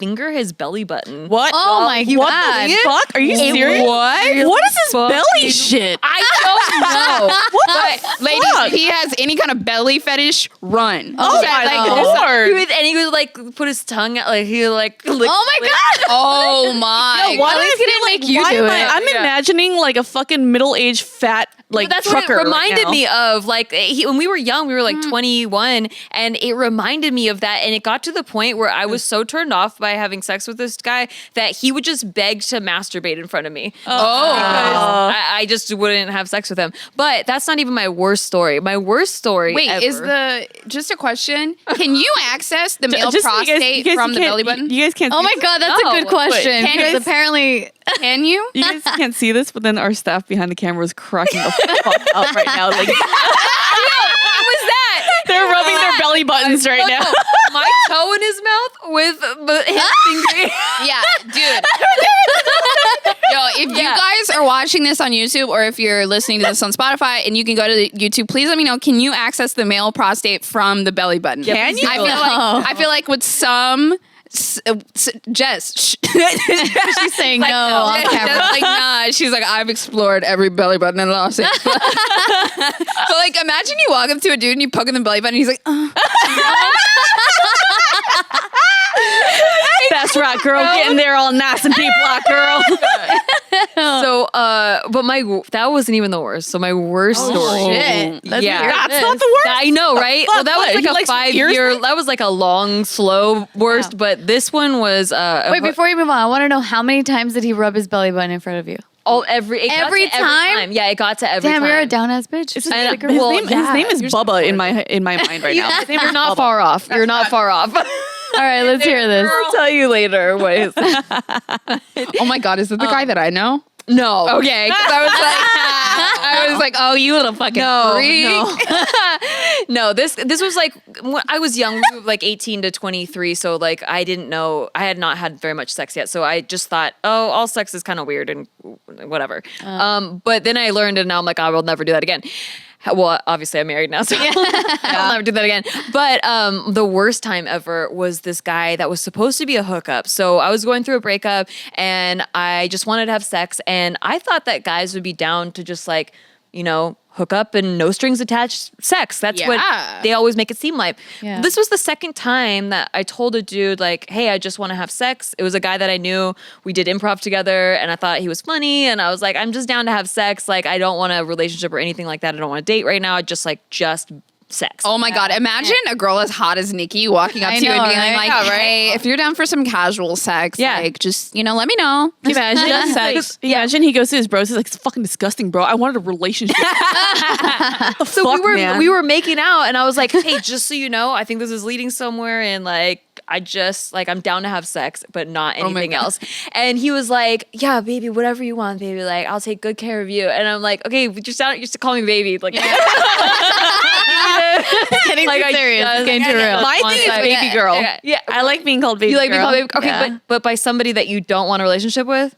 [SPEAKER 2] finger his belly button.
[SPEAKER 1] What?
[SPEAKER 3] Oh my
[SPEAKER 1] What
[SPEAKER 3] God.
[SPEAKER 1] the fuck? Are you serious? What is this belly shit?
[SPEAKER 2] I don't know.
[SPEAKER 4] But ladies, if he has any kind of belly fetish, run.
[SPEAKER 1] Oh
[SPEAKER 4] Yeah,
[SPEAKER 1] my
[SPEAKER 4] like,
[SPEAKER 1] lord!
[SPEAKER 2] And he would like put his tongue out, like he would like. Lick,
[SPEAKER 3] Oh my god!
[SPEAKER 4] oh my.
[SPEAKER 1] Why
[SPEAKER 3] At least he didn't make you
[SPEAKER 1] why
[SPEAKER 3] do
[SPEAKER 1] am I-
[SPEAKER 3] it.
[SPEAKER 1] I'm imagining like a fucking middle-aged fat like
[SPEAKER 2] That's
[SPEAKER 1] trucker.
[SPEAKER 2] what it
[SPEAKER 1] right
[SPEAKER 2] reminded
[SPEAKER 1] now.
[SPEAKER 2] me of. Like when we were young, we were like 21, and it reminded me of that. And it got to the point where I was so turned off by having sex with this guy that he would just beg to masturbate in front of me. Because I just wouldn't have sex with him. But that's not even my worst story. My worst story.
[SPEAKER 4] Wait,
[SPEAKER 2] ever.
[SPEAKER 4] is the just a question? Can you access the male
[SPEAKER 1] Just so
[SPEAKER 4] prostate
[SPEAKER 1] you guys
[SPEAKER 4] from the
[SPEAKER 1] can't-
[SPEAKER 4] belly button?
[SPEAKER 1] You guys can't.
[SPEAKER 3] Oh
[SPEAKER 1] see
[SPEAKER 3] my
[SPEAKER 1] this.
[SPEAKER 3] god, that's
[SPEAKER 2] No,
[SPEAKER 3] a good question.
[SPEAKER 4] can
[SPEAKER 3] Because
[SPEAKER 4] you-
[SPEAKER 3] apparently,
[SPEAKER 4] Can you?
[SPEAKER 1] You guys can't see this, but then our staff behind the camera is cracking the fuck up right now. Like
[SPEAKER 2] What was that?
[SPEAKER 1] they're rubbing their belly buttons right now.
[SPEAKER 2] My toe in his mouth with his finger.
[SPEAKER 4] Yeah, dude. Yo, if you guys are watching this on YouTube or if you're listening to this on Spotify and you can go to YouTube, please let me know. Can you access the male prostate from the belly button?
[SPEAKER 1] Can you?
[SPEAKER 4] I feel like with some. Jess,
[SPEAKER 3] she's saying no on camera.
[SPEAKER 4] like, nah. She's like, I've explored every belly button in Los Angeles. But like, imagine you walk up to a dude and you poke in the belly button. And he's like,
[SPEAKER 1] That's right, girl. Getting there all nice and deep, like girl.
[SPEAKER 2] So, but that wasn't even the worst. So my worst story.
[SPEAKER 3] Shit. Let's
[SPEAKER 2] Yeah.
[SPEAKER 3] hear
[SPEAKER 1] That's
[SPEAKER 3] this.
[SPEAKER 1] not the worst.
[SPEAKER 2] I know, right? Well, that was
[SPEAKER 1] What?
[SPEAKER 2] like
[SPEAKER 1] He
[SPEAKER 2] a
[SPEAKER 1] likes
[SPEAKER 2] 5
[SPEAKER 1] ears
[SPEAKER 2] year.
[SPEAKER 1] thing?
[SPEAKER 2] That was like a long, slow worst. But this one was
[SPEAKER 3] Wait, before you move on, I want to know how many times did he rub his belly button in front of you?
[SPEAKER 2] it got to
[SPEAKER 3] Every time?
[SPEAKER 2] Yeah, it got to every
[SPEAKER 3] Damn,
[SPEAKER 2] time.
[SPEAKER 3] you're a down ass bitch.
[SPEAKER 1] His,
[SPEAKER 2] I know.
[SPEAKER 3] Like a-
[SPEAKER 1] his
[SPEAKER 2] Well,
[SPEAKER 1] name,
[SPEAKER 2] yeah.
[SPEAKER 1] his name is Bubba in my mind right now. His name
[SPEAKER 2] You're
[SPEAKER 1] is
[SPEAKER 2] not
[SPEAKER 1] Bubba.
[SPEAKER 2] far off. You're not far off.
[SPEAKER 3] All right, let's hear this.
[SPEAKER 2] I'll tell you later. What is
[SPEAKER 4] oh my God, is it the guy that I know?
[SPEAKER 2] No.
[SPEAKER 4] Okay, 'cause I was like, oh, you little fucking freak.
[SPEAKER 2] No, this was like when I was young, we were like 18 to 23, so like I didn't know, I had not had very much sex yet, so I just thought, oh, all sex is kind of weird and whatever. But then I learned, and now I'm like, I will never do that again. Well, obviously I'm married now, so I'll never do that again. But the worst time ever was this guy that was supposed to be a hookup. So I was going through a breakup and I just wanted to have sex. And I thought that guys would be down to just like, you know, hook up and no strings attached sex. That's what
[SPEAKER 4] Yeah.
[SPEAKER 2] they always make it seem like.
[SPEAKER 3] Yeah.
[SPEAKER 2] This was the second time that I told a dude like, hey, I just want to have sex. It was a guy that I knew. We did improv together and I thought he was funny. And I was like, I'm just down to have sex. Like, I don't want a relationship or anything like that. I don't want to date right now. Just sex.
[SPEAKER 4] Oh my God, imagine a girl as hot as Nikki walking up
[SPEAKER 3] I
[SPEAKER 4] to you and
[SPEAKER 3] know,
[SPEAKER 4] being
[SPEAKER 3] right?
[SPEAKER 4] like,
[SPEAKER 3] Yeah, right?
[SPEAKER 4] hey, if you're down for some casual sex,
[SPEAKER 2] Yeah.
[SPEAKER 4] like, just, you know, let me know.
[SPEAKER 1] Imagine,
[SPEAKER 4] Just sex.
[SPEAKER 1] imagine he goes to his bros. He's like, it's fucking disgusting, bro. I wanted a relationship. What the
[SPEAKER 2] So
[SPEAKER 1] fuck, man?
[SPEAKER 2] we were making out and I was like, hey, just so you know, I think this is leading somewhere and like I just like I'm down to have sex, but not anything
[SPEAKER 4] God.
[SPEAKER 2] else. And he was like, yeah, baby, whatever you want, baby. Like I'll take good care of you. And I'm like, okay, but you're used to call me baby. Like
[SPEAKER 3] Getting
[SPEAKER 2] Like,
[SPEAKER 3] too
[SPEAKER 2] I
[SPEAKER 3] serious.
[SPEAKER 2] just-
[SPEAKER 3] It's getting too real.
[SPEAKER 1] My thing is baby girl.
[SPEAKER 2] Yeah.
[SPEAKER 1] I like being called baby
[SPEAKER 2] You like
[SPEAKER 1] girl.
[SPEAKER 2] being called baby? Okay,
[SPEAKER 1] Yeah.
[SPEAKER 2] but by somebody that you don't want a relationship with?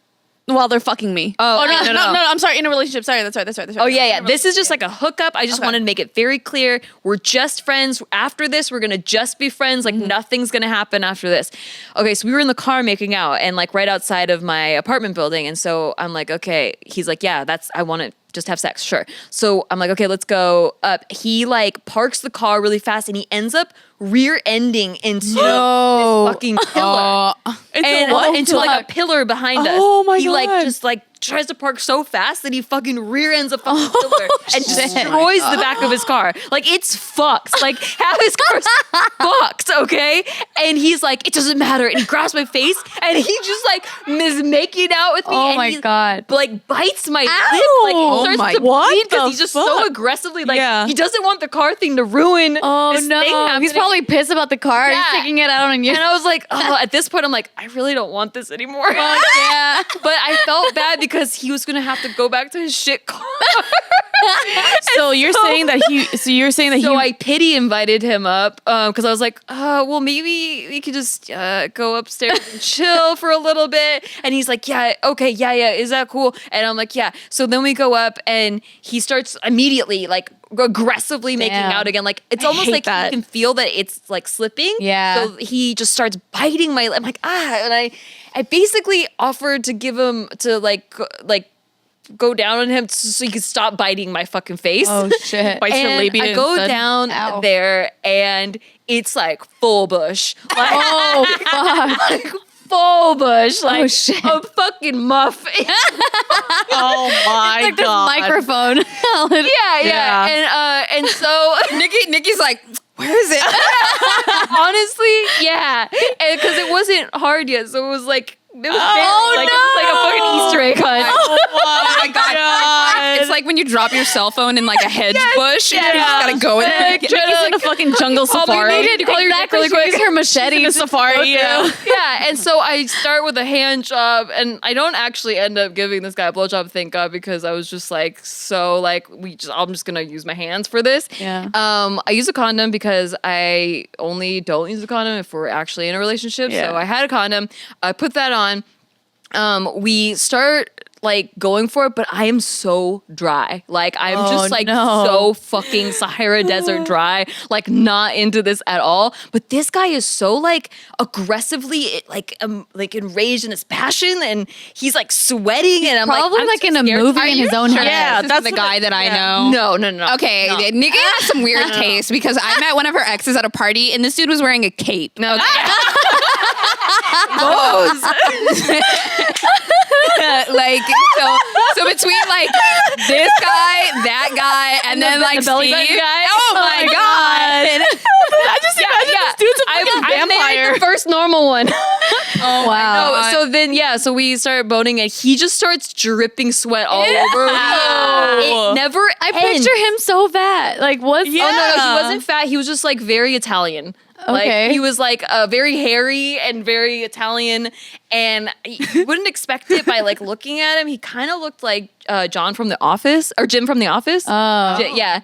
[SPEAKER 1] while they're fucking me.
[SPEAKER 2] Oh,
[SPEAKER 1] no, I'm sorry. In a relationship. Sorry, that's right.
[SPEAKER 2] Oh yeah. This is just like a hookup. I just wanted to make it very clear. We're just friends. After this, we're gonna just be friends. Like nothing's gonna happen after this. Okay, so we were in the car making out and like right outside of my apartment building. And so I'm like, okay. He's like, yeah, I want to just have sex. Sure. So I'm like, okay, let's go up. He like parks the car really fast and he ends up rear-ending into this fucking pillar. Into like a pillar behind us.
[SPEAKER 1] Oh my
[SPEAKER 2] he like
[SPEAKER 1] God.
[SPEAKER 2] just like tries to park so fast that he fucking rear ends a fucking pillar and destroys the back of his car. Like it's fucked. Like half his car's fucked, okay? And he's like, it doesn't matter. And he grabs my face and he just like is making out with me.
[SPEAKER 3] Oh
[SPEAKER 2] and
[SPEAKER 3] my
[SPEAKER 2] he,
[SPEAKER 3] God.
[SPEAKER 2] like bites my lip. Like
[SPEAKER 1] Oh
[SPEAKER 2] he starts
[SPEAKER 1] my-
[SPEAKER 2] to
[SPEAKER 1] what
[SPEAKER 2] bleed because
[SPEAKER 1] the
[SPEAKER 2] he's just
[SPEAKER 1] fuck?
[SPEAKER 2] so aggressively like
[SPEAKER 1] Yeah.
[SPEAKER 2] he doesn't want the car thing to ruin
[SPEAKER 3] Oh
[SPEAKER 2] this
[SPEAKER 3] no.
[SPEAKER 2] thing happening.
[SPEAKER 3] He's probably pissed about the car.
[SPEAKER 2] Yeah.
[SPEAKER 3] He's taking it out on you.
[SPEAKER 2] And I was like, oh, at this point, I'm like, I really don't want this anymore.
[SPEAKER 3] yeah.
[SPEAKER 2] But I felt bad because he was gonna have to go back to his shit car.
[SPEAKER 1] So you're saying that he? So you're saying that
[SPEAKER 2] So
[SPEAKER 1] he?
[SPEAKER 2] I pity invited him up because I was like, well, maybe we could just go upstairs and chill for a little bit. And he's like, yeah, okay, yeah, is that cool? And I'm like, yeah. So then we go up and he starts immediately like aggressively making
[SPEAKER 3] Damn.
[SPEAKER 2] out again. Like it's almost
[SPEAKER 1] hate
[SPEAKER 2] like
[SPEAKER 1] that.
[SPEAKER 2] you can feel that it's like slipping.
[SPEAKER 3] Yeah.
[SPEAKER 2] So he just starts biting my lip. I'm like, and I basically offered to give him to like go down on him so he could stop biting my fucking face.
[SPEAKER 3] Oh shit.
[SPEAKER 1] Bites your
[SPEAKER 2] And
[SPEAKER 1] labia
[SPEAKER 2] I go
[SPEAKER 1] instead.
[SPEAKER 2] down
[SPEAKER 3] Ow.
[SPEAKER 2] there and it's like full bush. Like,
[SPEAKER 3] Oh fuck.
[SPEAKER 2] like full bush. Like
[SPEAKER 3] shit.
[SPEAKER 2] a fucking muff.
[SPEAKER 1] Oh my
[SPEAKER 3] Like this
[SPEAKER 1] God.
[SPEAKER 3] microphone.
[SPEAKER 2] Yeah. And so
[SPEAKER 4] Nikki's like, where is it?
[SPEAKER 2] honestly, yeah. Because it wasn't hard yet. So it was like it was
[SPEAKER 1] Oh,
[SPEAKER 2] like, it was like a fucking Easter egg hunt.
[SPEAKER 1] Oh my God.
[SPEAKER 4] It's like when you drop your cell phone in like a hedge bush and you just gotta go in there.
[SPEAKER 2] Like,
[SPEAKER 1] Nikki's in a fucking jungle safari.
[SPEAKER 2] need to call your
[SPEAKER 3] Exactly.
[SPEAKER 2] really quick.
[SPEAKER 3] Use her machete.
[SPEAKER 1] In a safari. Yeah.
[SPEAKER 2] Yeah, and so I start with a hand job, and I don't actually end up giving this guy a blowjob, thank God, because I was just like, so like I'm just gonna use my hands for this.
[SPEAKER 3] Yeah.
[SPEAKER 2] I use a condom because I only don't use a condom if we're actually in a relationship.
[SPEAKER 1] Yeah.
[SPEAKER 2] So I had a condom. I put that on. We start like going for it, but I am so dry. Like I'm just like
[SPEAKER 3] no.
[SPEAKER 2] so fucking Sahara Desert dry. Like not into this at all. But this guy is so like aggressively like enraged in his passion, and he's like sweating, and I'm
[SPEAKER 3] Probably
[SPEAKER 2] like
[SPEAKER 3] like
[SPEAKER 2] I'm
[SPEAKER 3] in a
[SPEAKER 2] scared.
[SPEAKER 3] movie
[SPEAKER 2] Are
[SPEAKER 3] in
[SPEAKER 2] you
[SPEAKER 3] his own
[SPEAKER 2] sure?
[SPEAKER 3] head.
[SPEAKER 1] Yeah,
[SPEAKER 4] This
[SPEAKER 1] that's
[SPEAKER 4] is the guy that I
[SPEAKER 1] yeah.
[SPEAKER 4] know.
[SPEAKER 2] No.
[SPEAKER 4] Okay,
[SPEAKER 2] No.
[SPEAKER 4] Nikki has some weird taste because I met one of her exes at a party and this dude was wearing a cape.
[SPEAKER 2] No.
[SPEAKER 4] Like so between like this guy, that guy, and then like
[SPEAKER 2] the belly button
[SPEAKER 4] Steve.
[SPEAKER 2] guy?
[SPEAKER 4] Oh my God.
[SPEAKER 1] I just imagine this dude's a fucking
[SPEAKER 2] I
[SPEAKER 1] vampire.
[SPEAKER 2] married the first normal one.
[SPEAKER 4] Oh
[SPEAKER 3] Wow.
[SPEAKER 2] No, so then so we started boning and he just starts dripping sweat all over me. It never
[SPEAKER 3] I
[SPEAKER 2] ends.
[SPEAKER 3] picture him so fat. Like what's
[SPEAKER 1] Yeah.
[SPEAKER 2] Oh no, he wasn't fat. He was just like very Italian.
[SPEAKER 3] Okay.
[SPEAKER 2] Like he was like very hairy and very Italian, and you wouldn't expect it by like looking at him. He kind of looked like John from The Office or Jim from The Office.
[SPEAKER 3] Oh.
[SPEAKER 2] Yeah.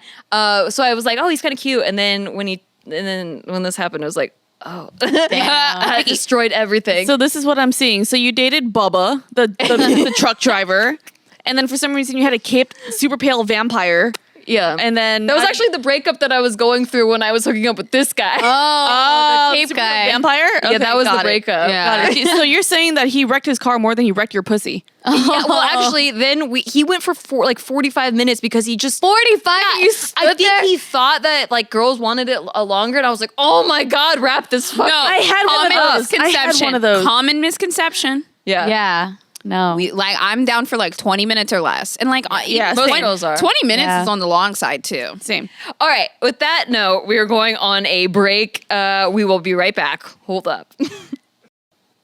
[SPEAKER 2] So I was like, oh, he's kind of cute. And then when this happened, I was like, oh, I destroyed everything.
[SPEAKER 1] So this is what I'm seeing. So you dated Bubba, the truck driver, and then for some reason you had a caped, super pale vampire.
[SPEAKER 2] yeah,
[SPEAKER 1] And then
[SPEAKER 2] that was actually the breakup that I was going through when I was hooking up with this guy.
[SPEAKER 3] Oh, the cape
[SPEAKER 1] super pale
[SPEAKER 3] guy.
[SPEAKER 1] vampire.
[SPEAKER 2] Yeah, that was the
[SPEAKER 1] got it.
[SPEAKER 2] breakup.
[SPEAKER 3] Yeah.
[SPEAKER 1] Got it. So you're saying that he wrecked his car more than he wrecked your pussy?
[SPEAKER 2] Yeah, well, actually, then he went for 45 minutes because he just
[SPEAKER 3] 45. You
[SPEAKER 2] I
[SPEAKER 3] stood
[SPEAKER 2] think
[SPEAKER 3] there.
[SPEAKER 2] he thought that like girls wanted it longer, and I was like, oh my God, wrap this fuck.
[SPEAKER 4] No,
[SPEAKER 1] I had one of
[SPEAKER 4] common
[SPEAKER 1] those. I had one of those.
[SPEAKER 4] Common misconception.
[SPEAKER 2] Yeah.
[SPEAKER 3] Yeah. No.
[SPEAKER 4] Like I'm down for like 20 minutes or less, and like
[SPEAKER 1] Yeah,
[SPEAKER 2] most
[SPEAKER 1] same.
[SPEAKER 2] girls are.
[SPEAKER 4] 20 minutes
[SPEAKER 3] Yeah.
[SPEAKER 4] is on the long side too.
[SPEAKER 1] Same.
[SPEAKER 2] All right. With that note, we are going on a break. We will be right back. Hold up.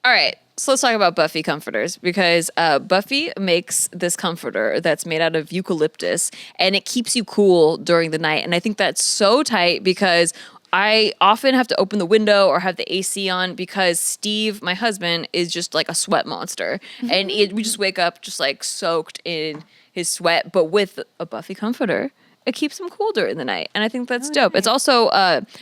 [SPEAKER 2] All right. So let's talk about Buffy comforters, because Buffy makes this comforter that's made out of eucalyptus, and it keeps you cool during the night. And I think that's so tight because I often have to open the window or have the AC on because Steve, my husband, is just like a sweat monster. And we just wake up just like soaked in his sweat. But with a Buffy comforter, it keeps them cool during the night. And I think that's dope. It's also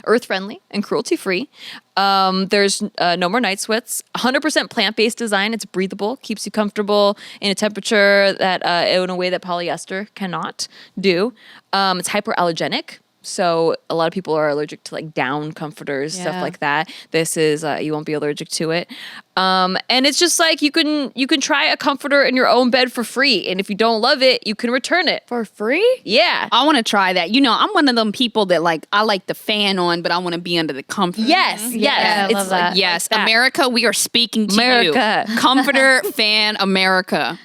[SPEAKER 2] earth-friendly and cruelty-free. There's no more night sweats. 100% plant-based design. It's breathable, keeps you comfortable in a temperature that in a way that polyester cannot do. It's hyperallergenic. So a lot of people are allergic to like down comforters, stuff like that. This is you won't be allergic to it. And it's just like you can try a comforter in your own bed for free, and if you don't love it, you can return it
[SPEAKER 3] For free?
[SPEAKER 2] Yeah.
[SPEAKER 4] I want to try that. You know, I'm one of them people that like I like the fan on, but I want to be under the comfort.
[SPEAKER 2] Yes.
[SPEAKER 3] Yeah, I love
[SPEAKER 2] It's
[SPEAKER 3] that.
[SPEAKER 4] Yes,
[SPEAKER 2] that.
[SPEAKER 4] America, we are speaking to
[SPEAKER 2] America.
[SPEAKER 4] you. Comforter, fan, America.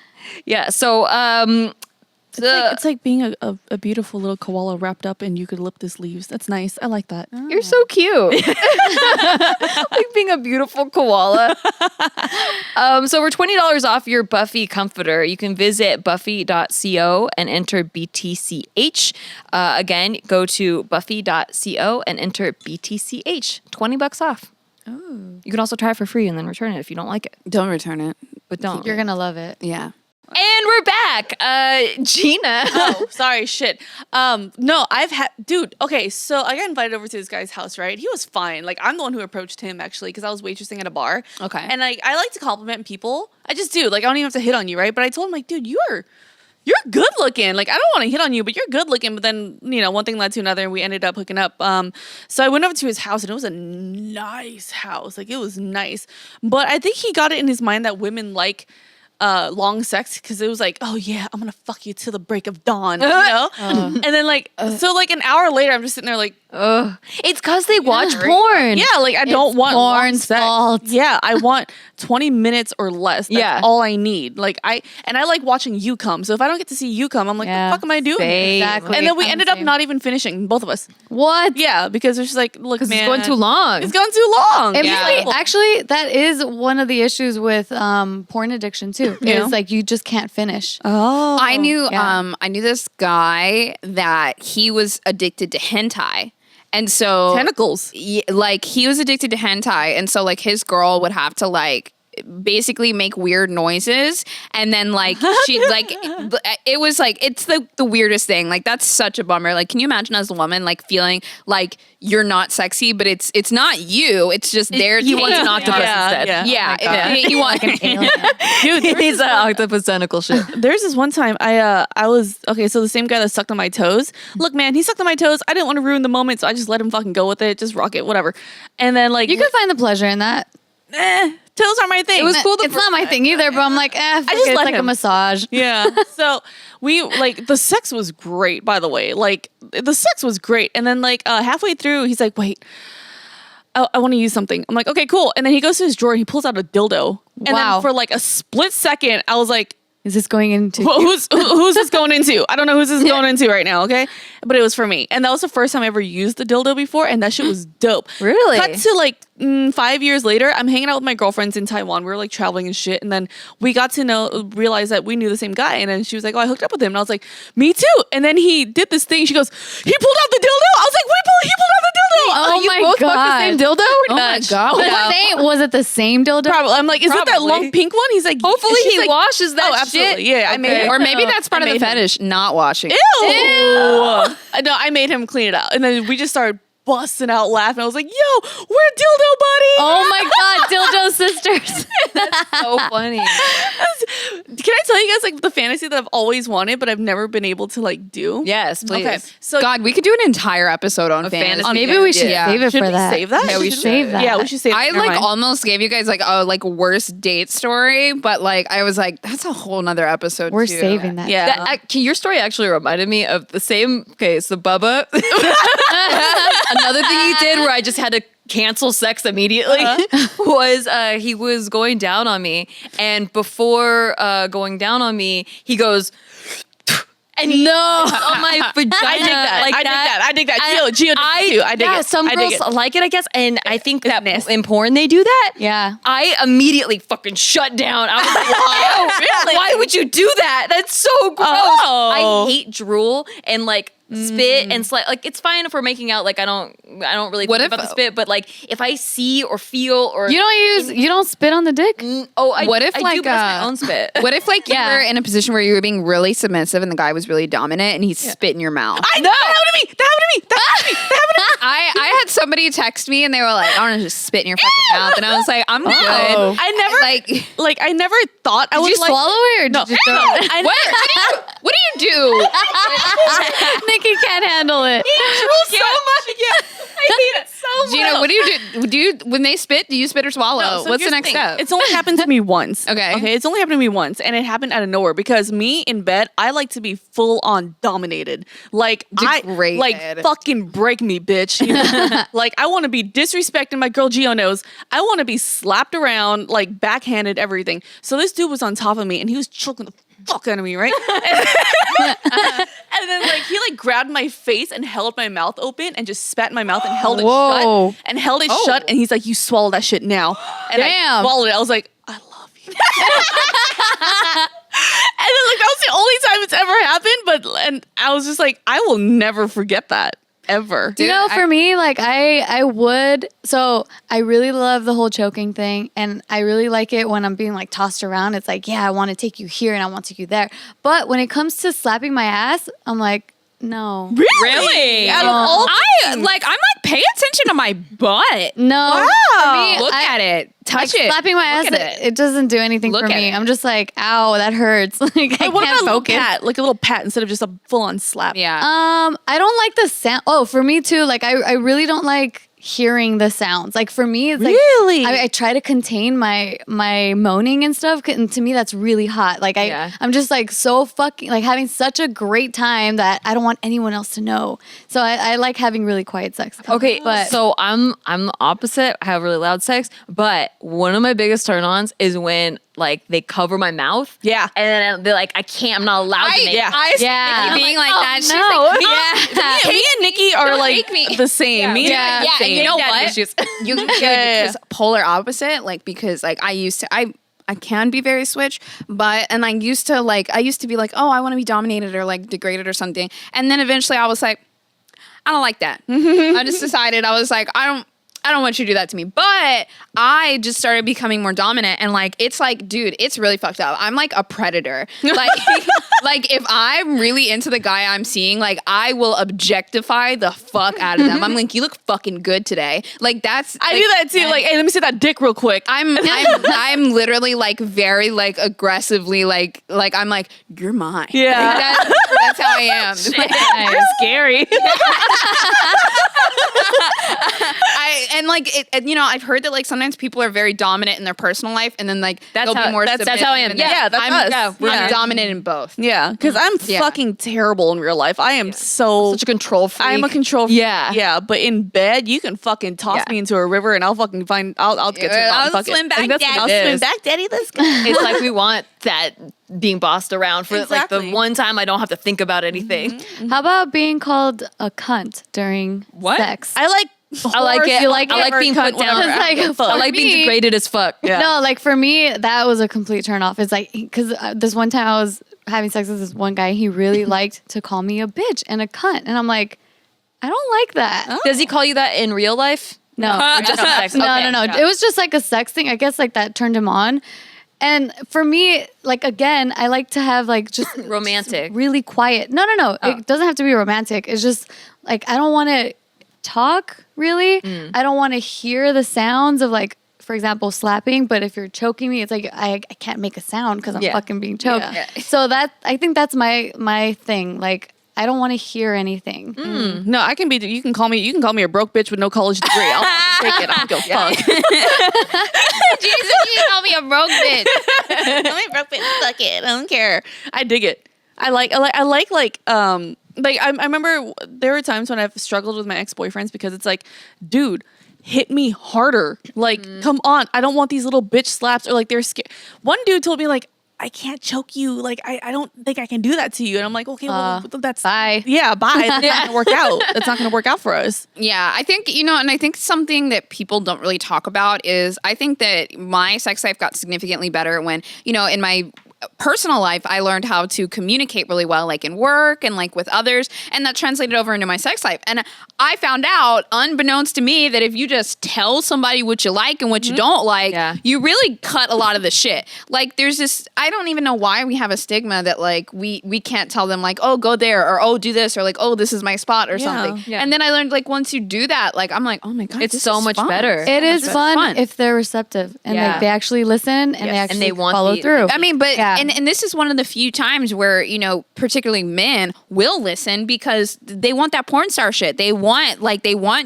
[SPEAKER 2] Yeah. So
[SPEAKER 1] It's like being a beautiful little koala wrapped up in eucalyptus leaves. That's nice. I like that.
[SPEAKER 2] you're so cute. Like being a beautiful koala. So for $20 off your Buffy comforter, you can visit buffy.co and enter BTCH. Again, go to buffy.co and enter BTCH. $20 off. Oh. You can also try it for free and then return it if you don't like it.
[SPEAKER 4] Don't return it.
[SPEAKER 2] But don't.
[SPEAKER 3] You're going to love it.
[SPEAKER 4] Yeah.
[SPEAKER 2] And we're back. Gina.
[SPEAKER 1] Oh, sorry, shit. No, dude, okay, so I got invited over to this guy's house, right? He was fine. Like, I'm the one who approached him, actually, because I was waitressing at a bar.
[SPEAKER 4] Okay.
[SPEAKER 1] And, like, I like to compliment people. I just do. Like, I don't even have to hit on you, right? But I told him, like, dude, you're good looking. Like, I don't want to hit on you, but you're good looking. But then, you know, one thing led to another, and we ended up hooking up. So I went over to his house, and it was a nice house. Like, it was nice. But I think he got it in his mind that women like long sex, because it was like, oh yeah, I'm gonna fuck you till the break of dawn, you know? And then like, so like an hour later, I'm just sitting there like,
[SPEAKER 2] It's because they watch porn.
[SPEAKER 1] yeah, like I don't want long
[SPEAKER 3] porn's
[SPEAKER 1] sex.
[SPEAKER 3] fault.
[SPEAKER 1] Yeah, I want 20 minutes or less. That's
[SPEAKER 2] Yeah.
[SPEAKER 1] all I need. Like I like watching you come. So if I don't get to see you come, I'm like,
[SPEAKER 3] Yeah.
[SPEAKER 1] what the fuck am I doing?
[SPEAKER 2] Same.
[SPEAKER 3] Exactly.
[SPEAKER 1] And then we
[SPEAKER 3] I'm
[SPEAKER 1] ended
[SPEAKER 3] the
[SPEAKER 1] up
[SPEAKER 3] same.
[SPEAKER 1] not even finishing, both of us.
[SPEAKER 3] What?
[SPEAKER 1] Yeah, because it's just like, look, man,
[SPEAKER 2] It's going too long.
[SPEAKER 1] It's gone too long.
[SPEAKER 3] It
[SPEAKER 1] Yeah.
[SPEAKER 3] really- actually, that is one of the issues with porn addiction too.
[SPEAKER 1] Yeah.
[SPEAKER 3] Is like you just can't finish.
[SPEAKER 1] Oh,
[SPEAKER 4] I knew
[SPEAKER 3] yeah.
[SPEAKER 4] I knew this guy that he was addicted to hentai. And so
[SPEAKER 1] tentacles.
[SPEAKER 4] like he was addicted to hentai, and so like his girl would have to like basically make weird noises, and then like she like it was like it's the weirdest thing. Like that's such a bummer. Like can you imagine as a woman like feeling like you're not sexy, but it's not you, it's just their
[SPEAKER 2] He wants an
[SPEAKER 4] taste.
[SPEAKER 2] octopus instead.
[SPEAKER 1] Yeah.
[SPEAKER 4] Yeah, you want
[SPEAKER 3] Like an alien.
[SPEAKER 1] Dude,
[SPEAKER 2] He needs that octopus tentacle shit.
[SPEAKER 1] there's this one time I was okay, so the same guy that sucked on my toes. Look, man, he sucked on my toes. I didn't want to ruin the moment, so I just let him fucking go with it, just rock it, whatever. And then like
[SPEAKER 3] You could find the pleasure in that.
[SPEAKER 1] toes are my thing.
[SPEAKER 2] It was cool.
[SPEAKER 3] It's not my thing either, but I'm like, fuck
[SPEAKER 1] just
[SPEAKER 3] it, it's
[SPEAKER 1] let
[SPEAKER 3] like a
[SPEAKER 1] him.
[SPEAKER 3] massage.
[SPEAKER 1] Yeah. So we like the sex was great, by the way. Like the sex was great. And then like halfway through, he's like, wait, I want to use something. I'm like, okay, cool. And then he goes to his drawer and he pulls out a dildo. And
[SPEAKER 3] Wow.
[SPEAKER 1] then for like a split second, I was like,
[SPEAKER 3] Is this going into?
[SPEAKER 1] who's this going into? I don't know who's this going into right now, okay? But it was for me. And that was the first time I ever used the dildo before, and that shit was dope.
[SPEAKER 2] Really?
[SPEAKER 1] Cut to like 5 years later, I'm hanging out with my girlfriends in Taiwan. We were like traveling and shit. And then we got to realize that we knew the same guy. And then she was like, oh, I hooked up with him. And I was like, me too. And then he did this thing. She goes, he pulled out the dildo. I was like, he pulled out the dildo.
[SPEAKER 3] Oh
[SPEAKER 2] you
[SPEAKER 3] my
[SPEAKER 2] both fucked
[SPEAKER 3] God.
[SPEAKER 2] the same dildo?
[SPEAKER 4] Oh my god.
[SPEAKER 3] Was it the same dildo?
[SPEAKER 1] Probably. I'm like, is it that
[SPEAKER 2] Probably.
[SPEAKER 1] long pink one? He's like,
[SPEAKER 2] Hopefully
[SPEAKER 1] she's
[SPEAKER 2] he
[SPEAKER 1] like,
[SPEAKER 2] washes that
[SPEAKER 1] oh, absolutely.
[SPEAKER 2] shit.
[SPEAKER 1] Yeah, I made
[SPEAKER 2] Okay.
[SPEAKER 1] it.
[SPEAKER 4] Or maybe that's part
[SPEAKER 1] I
[SPEAKER 4] of the
[SPEAKER 1] made him.
[SPEAKER 4] fetish, not washing.
[SPEAKER 1] Ew. No, I made him clean it out. And then we just started busting out laughing. I was like, yo, we're dildo buddies.
[SPEAKER 3] Oh my God, dildo sisters.
[SPEAKER 2] So funny.
[SPEAKER 1] Can I tell you guys like the fantasy that I've always wanted, but I've never been able to like do?
[SPEAKER 2] Yes, please.
[SPEAKER 1] Okay. So
[SPEAKER 4] God, we could do an entire episode on fantasy.
[SPEAKER 2] fantasy.
[SPEAKER 3] Maybe we should
[SPEAKER 4] Yeah.
[SPEAKER 3] save it
[SPEAKER 1] should
[SPEAKER 3] for
[SPEAKER 1] we
[SPEAKER 3] that.
[SPEAKER 1] save that?
[SPEAKER 2] Yeah, we
[SPEAKER 3] should save that.
[SPEAKER 1] Yeah, we should save
[SPEAKER 4] I
[SPEAKER 1] that.
[SPEAKER 4] like
[SPEAKER 1] Never mind.
[SPEAKER 4] almost gave you guys like a like worst date story, but like I was like, that's a whole nother episode.
[SPEAKER 3] We're
[SPEAKER 4] too.
[SPEAKER 3] saving that.
[SPEAKER 1] Yeah.
[SPEAKER 2] Your story actually reminded me of the same. Okay, so Bubba. Another thing he did where I just had to cancel sex immediately was he was going down on me, and before going down on me, he goes. And he on my vagina.
[SPEAKER 1] I dig that.
[SPEAKER 2] Like
[SPEAKER 1] I dig that. I dig that.
[SPEAKER 2] And
[SPEAKER 1] Gio did it too. I dig
[SPEAKER 2] yeah,
[SPEAKER 1] it.
[SPEAKER 2] some
[SPEAKER 1] I dig
[SPEAKER 2] girls
[SPEAKER 1] it.
[SPEAKER 2] like it, I guess. And I think that
[SPEAKER 1] nasty.
[SPEAKER 2] in porn they do that.
[SPEAKER 3] Yeah.
[SPEAKER 2] I immediately fucking shut down. I was like,
[SPEAKER 1] Oh, really?
[SPEAKER 2] why would you do that? That's so gross.
[SPEAKER 1] Oh.
[SPEAKER 2] I hate drool, and like spit and like it's fine if we're making out. Like I don't really
[SPEAKER 4] What
[SPEAKER 2] think
[SPEAKER 4] if-
[SPEAKER 2] about the spit, but like if I see or feel or
[SPEAKER 3] You don't spit on the dick?
[SPEAKER 4] What if,
[SPEAKER 2] I
[SPEAKER 4] like,
[SPEAKER 2] do, but that's my own spit.
[SPEAKER 4] What if like you
[SPEAKER 3] Yeah.
[SPEAKER 4] were in a position where you were being really submissive and the guy was really dominant and he spit in your mouth?
[SPEAKER 1] I know. That happened to me. That happened to me. That happened to me. That happened to me.
[SPEAKER 4] I had somebody text me and they were like, I want to just spit in your fucking mouth. And I was like, I'm good.
[SPEAKER 1] I never
[SPEAKER 4] Like,
[SPEAKER 1] I never thought I
[SPEAKER 3] Did
[SPEAKER 1] would
[SPEAKER 3] you
[SPEAKER 1] like,
[SPEAKER 3] swallow it or did you throw it?
[SPEAKER 1] I
[SPEAKER 4] what do you do?
[SPEAKER 3] Nikki can't handle it.
[SPEAKER 1] so much. Yeah. I hate it so much.
[SPEAKER 4] Gina, what do you do? Do you, when they spit, do you spit or swallow?
[SPEAKER 1] No, so
[SPEAKER 4] What's the
[SPEAKER 1] here's
[SPEAKER 4] next
[SPEAKER 1] thing.
[SPEAKER 4] step?
[SPEAKER 1] It's only happened to me once.
[SPEAKER 4] Okay.
[SPEAKER 1] Okay. It's only happened to me once, and it happened out of nowhere because me in bed, I like to be full on dominated. Like
[SPEAKER 4] Degraded.
[SPEAKER 1] like fucking break me, bitch. You know? Like I want to be disrespecting. My girl Gio knows. I want to be slapped around, like backhanded, everything. So this dude was on top of me, and he was choking the fuck out of me, right? And then like he like grabbed my face and held my mouth open and just spat in my mouth and held it
[SPEAKER 3] Whoa.
[SPEAKER 1] shut and held it shut, and he's like, "You swallow that shit now." And I
[SPEAKER 4] Damn.
[SPEAKER 1] swallowed it. I was like, "I love you." And then like that was the only time it's ever happened, and I was just like, I will never forget that ever.
[SPEAKER 3] You know, for me, like I would. So I really love the whole choking thing, and I really like it when I'm being like tossed around. It's like, yeah, I want to take you here and I want to take you there. But when it comes to slapping my ass, I'm like, no,
[SPEAKER 4] Really?
[SPEAKER 1] Out of all
[SPEAKER 4] I'm like, pay attention to my butt.
[SPEAKER 3] no.
[SPEAKER 1] Wow.
[SPEAKER 3] For me,
[SPEAKER 4] Look at it. Touch
[SPEAKER 3] like,
[SPEAKER 4] it.
[SPEAKER 3] slapping my ass,
[SPEAKER 4] Look at
[SPEAKER 3] it doesn't do anything
[SPEAKER 4] Look
[SPEAKER 3] for
[SPEAKER 4] at
[SPEAKER 3] me.
[SPEAKER 4] it.
[SPEAKER 3] I'm just like, ow, that hurts. Like I
[SPEAKER 1] What about
[SPEAKER 3] can't
[SPEAKER 1] a little
[SPEAKER 3] focus.
[SPEAKER 1] pat, like a little pat instead of just a full on slap?
[SPEAKER 4] Yeah.
[SPEAKER 3] I don't like the sound. Oh, for me too. Like I really don't like hearing the sounds. Like for me, it's like
[SPEAKER 1] Really?
[SPEAKER 3] I try to contain my moaning and stuff. And to me, that's really hot. Like I'm just like so fucking like having such a great time that I don't want anyone else to know. So I like having really quiet sex.
[SPEAKER 2] Okay,
[SPEAKER 3] but
[SPEAKER 2] so I'm the opposite. I have really loud sex, but one of my biggest turn-ons is when like they cover my mouth.
[SPEAKER 1] Yeah.
[SPEAKER 2] And then they're like, I'm not allowed to make.
[SPEAKER 1] yeah.
[SPEAKER 3] yeah.
[SPEAKER 4] being like that. She's
[SPEAKER 3] no.
[SPEAKER 4] like,
[SPEAKER 1] Me and Nikki are like
[SPEAKER 4] make me.
[SPEAKER 1] the same. Me and Nikki are the
[SPEAKER 4] Yeah,
[SPEAKER 1] same.
[SPEAKER 4] you know
[SPEAKER 2] Daddy
[SPEAKER 4] what?
[SPEAKER 2] issues.
[SPEAKER 4] You
[SPEAKER 1] yeah.
[SPEAKER 4] because polar opposite, like because like I can be very switch, but I used to be like, oh, I want to be dominated or like degraded or something, and then eventually I was like, I don't like that. I just decided I was like, I don't want you to do that to me. But I just started becoming more dominant, and like it's like, dude, it's really fucked up. I'm like a predator. Like like if I'm really into the guy I'm seeing, like I will objectify the fuck out of them. I'm like, you look fucking good today. Like that's
[SPEAKER 1] I
[SPEAKER 4] like,
[SPEAKER 1] do that too. Like, hey, let me see that dick real quick.
[SPEAKER 4] I'm literally like very like aggressively like I'm like, you're mine.
[SPEAKER 1] Yeah.
[SPEAKER 4] Like, that's how I am.
[SPEAKER 1] You're scary.
[SPEAKER 4] I've heard that like sometimes people are very dominant in their personal life, and then like they'll be more.
[SPEAKER 2] that's how I am.
[SPEAKER 4] submissive.
[SPEAKER 1] Yeah, that's
[SPEAKER 4] I'm,
[SPEAKER 1] us.
[SPEAKER 4] I'm
[SPEAKER 1] Yeah.
[SPEAKER 4] dominant in both.
[SPEAKER 1] Yeah, because I'm
[SPEAKER 4] Yeah.
[SPEAKER 1] fucking terrible in real life. I am so.
[SPEAKER 2] Such a control freak.
[SPEAKER 1] I'm a control freak.
[SPEAKER 2] Yeah.
[SPEAKER 1] Yeah, but in bed, you can fucking toss
[SPEAKER 2] Yeah.
[SPEAKER 1] me into a river and I'll fucking find. I'll get to it.
[SPEAKER 4] I'll
[SPEAKER 1] Fuck
[SPEAKER 4] swim
[SPEAKER 1] it.
[SPEAKER 4] back,
[SPEAKER 1] I think that's
[SPEAKER 4] Daddy.
[SPEAKER 1] what
[SPEAKER 2] It
[SPEAKER 1] I'll swim
[SPEAKER 2] is.
[SPEAKER 1] back, Daddy. Let's go.
[SPEAKER 2] It's like we want that being bossed around for like
[SPEAKER 1] Exactly.
[SPEAKER 2] the one time I don't have to think about anything.
[SPEAKER 3] How about being called a cunt during sex?
[SPEAKER 1] I like.
[SPEAKER 2] I like it.
[SPEAKER 3] You like
[SPEAKER 2] I
[SPEAKER 3] it?
[SPEAKER 2] like being put down.
[SPEAKER 3] It's like,
[SPEAKER 2] I
[SPEAKER 3] for
[SPEAKER 2] like being
[SPEAKER 3] me-
[SPEAKER 2] degraded as fuck.
[SPEAKER 1] Yeah.
[SPEAKER 3] No, like for me, that was a complete turn off. It's like, because this one time I was having sex with this one guy, he really liked to call me a bitch and a cunt. And I'm like, I don't like that.
[SPEAKER 2] Does he call you that in real life?
[SPEAKER 3] No.
[SPEAKER 2] Or just sex?
[SPEAKER 3] No,
[SPEAKER 2] Okay.
[SPEAKER 3] no. It was just like a sex thing. I guess like that turned him on. And for me, like again, I like to have like just
[SPEAKER 2] Romantic.
[SPEAKER 3] really quiet. No. It doesn't have to be romantic. It's just like I don't want to talk really. I don't want to hear the sounds of like, for example, slapping. But if you're choking me, it's like I can't make a sound because I'm
[SPEAKER 2] Yeah.
[SPEAKER 3] fucking being choked.
[SPEAKER 1] Yeah.
[SPEAKER 3] So I think that's my thing. Like I don't want to hear anything.
[SPEAKER 1] No, I can be. You can call me a broke bitch with no college degree. I'll take it. I don't give a fuck.
[SPEAKER 4] Jesus, you call me a broke bitch.
[SPEAKER 1] I'm a broke bitch. Fuck it. I don't care. I dig it. I like I remember there were times when I've struggled with my ex-boyfriends because it's like, dude, hit me harder. Like, come on. I don't want these little bitch slaps or like they're scared. One dude told me like, I can't choke you. Like, I don't think I can do that to you. And I'm like, okay, well, that's
[SPEAKER 3] bye.
[SPEAKER 1] Yeah, bye. That's not gonna work out. That's not gonna work out for us.
[SPEAKER 4] Yeah, I think, and I think something that people don't really talk about is I think that my sex life got significantly better when, in my personal life, I learned how to communicate really well, like in work and like with others. And that translated over into my sex life. And I found out, unbeknownst to me, that if you just tell somebody what you like and what you don't like, you really cut a lot of the shit. Like there's this, I don't even know why we have a stigma that like we can't tell them like, oh, go there, or oh, do this, or like, oh, this is my spot or something. Yeah. And then I learned like once you do that, like I'm like, oh my God,
[SPEAKER 2] it's so much better.
[SPEAKER 3] It is fun if they're receptive and like they actually listen and they actually follow through.
[SPEAKER 4] I mean, but and this is one of the few times where, you know, particularly men will listen because they want that porn star shit. They want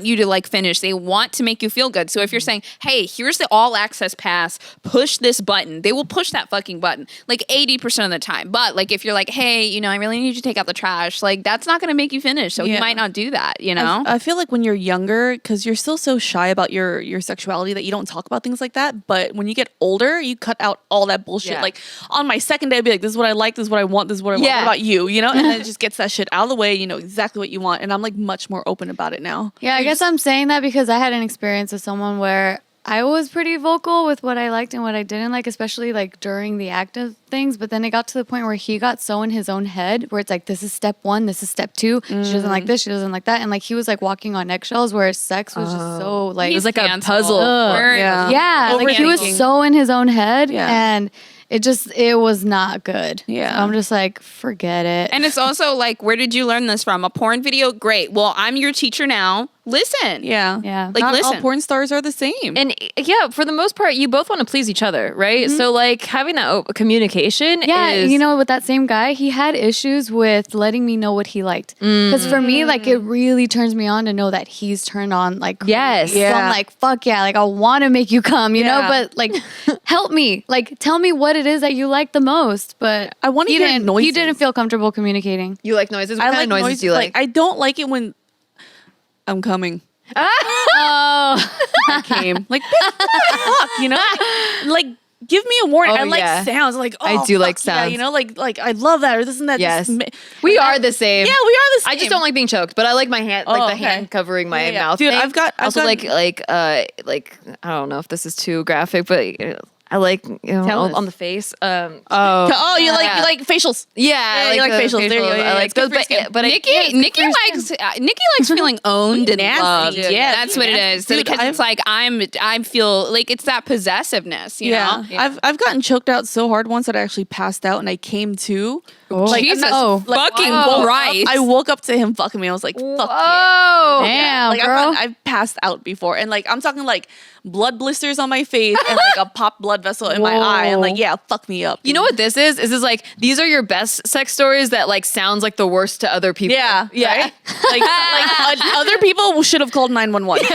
[SPEAKER 4] you to like finish. They want to make you feel good. So if you're saying, hey, here's the all access pass, push this button, they will push that fucking button like 80% of the time. But like if you're like, hey, you know, I really need you to take out the trash, like that's not going to make you finish. So you might not do that, you know?
[SPEAKER 1] I feel like when you're younger, because you're still so shy about your sexuality that you don't talk about things like that. But when you get older, you cut out all that bullshit.
[SPEAKER 2] Yeah.
[SPEAKER 1] Like on my second day, I'd be like, this is what I like, this is what I want, this is what I want. What about you? You know? And then it just gets that shit out of the way. You know exactly what you want. And I'm like much more open about it now.
[SPEAKER 3] Yeah, I guess I'm saying that because I had an experience with someone where I was pretty vocal with what I liked and what I didn't like, especially like during the act of things. But then it got to the point where he got so in his own head where it's like, this is step one, this is step two. She doesn't like this, she doesn't like that. And like he was like walking on eggshells where sex was just so like.
[SPEAKER 2] It was like a puzzle.
[SPEAKER 3] Yeah, like he was so in his own head and it was not good.
[SPEAKER 1] Yeah.
[SPEAKER 3] So I'm just like, forget it.
[SPEAKER 4] And it's also like, where did you learn this from? A porn video? Great. Well, I'm your teacher now. Listen.
[SPEAKER 1] Yeah.
[SPEAKER 3] Yeah.
[SPEAKER 1] Like, not all porn stars are the same.
[SPEAKER 2] And yeah, for the most part, you both want to please each other, right? So like having that communication is...
[SPEAKER 3] you know, with that same guy, he had issues with letting me know what he liked. Because for me, like, it really turns me on to know that he's turned on, like,
[SPEAKER 2] yes.
[SPEAKER 3] So I'm like, fuck yeah, like, I want to make you come, you know? But, like, help me. Like, tell me what it is that you like the most. But
[SPEAKER 1] I want to hear noises.
[SPEAKER 3] You didn't feel comfortable communicating.
[SPEAKER 2] You like noises? What kind of noises do you like?
[SPEAKER 1] I don't like it when I'm coming.
[SPEAKER 3] Oh.
[SPEAKER 1] I came. Like, bitch, what the fuck, you know? Like, give me a warning. I like sounds. Like, oh,
[SPEAKER 2] I do like sounds.
[SPEAKER 1] Yeah, you know, like I love that or this and that.
[SPEAKER 2] Yes. We are the same.
[SPEAKER 1] Yeah, we are the same.
[SPEAKER 2] I just don't like being choked, but I like my hand, like the hand covering my mouth.
[SPEAKER 1] Dude,
[SPEAKER 2] thing.
[SPEAKER 1] I've got
[SPEAKER 2] like I don't know if this is too graphic, but I like, you know, on the face.
[SPEAKER 1] You like facials.
[SPEAKER 2] Yeah,
[SPEAKER 1] you like facials. There you go.
[SPEAKER 2] I like those, but
[SPEAKER 4] Nikki likes feeling owned and loved.
[SPEAKER 1] Yeah,
[SPEAKER 4] that's what it is. Dude, because it's like I feel like it's that possessiveness. You know?
[SPEAKER 1] I've gotten choked out so hard once that I actually passed out and I came to.
[SPEAKER 4] Like, Jesus fucking Christ!
[SPEAKER 1] I woke up to him fucking me. I was like, "Fuck
[SPEAKER 3] yeah,
[SPEAKER 1] damn, like,
[SPEAKER 3] girl!"
[SPEAKER 1] I've passed out before, and like I'm talking like blood blisters on my face and like a popped blood vessel in my eye, and like fuck me up.
[SPEAKER 2] You know what this is? This is like these are your best sex stories that like sounds like the worst to other people.
[SPEAKER 1] Yeah,
[SPEAKER 2] right?
[SPEAKER 1] like other people should have called 911.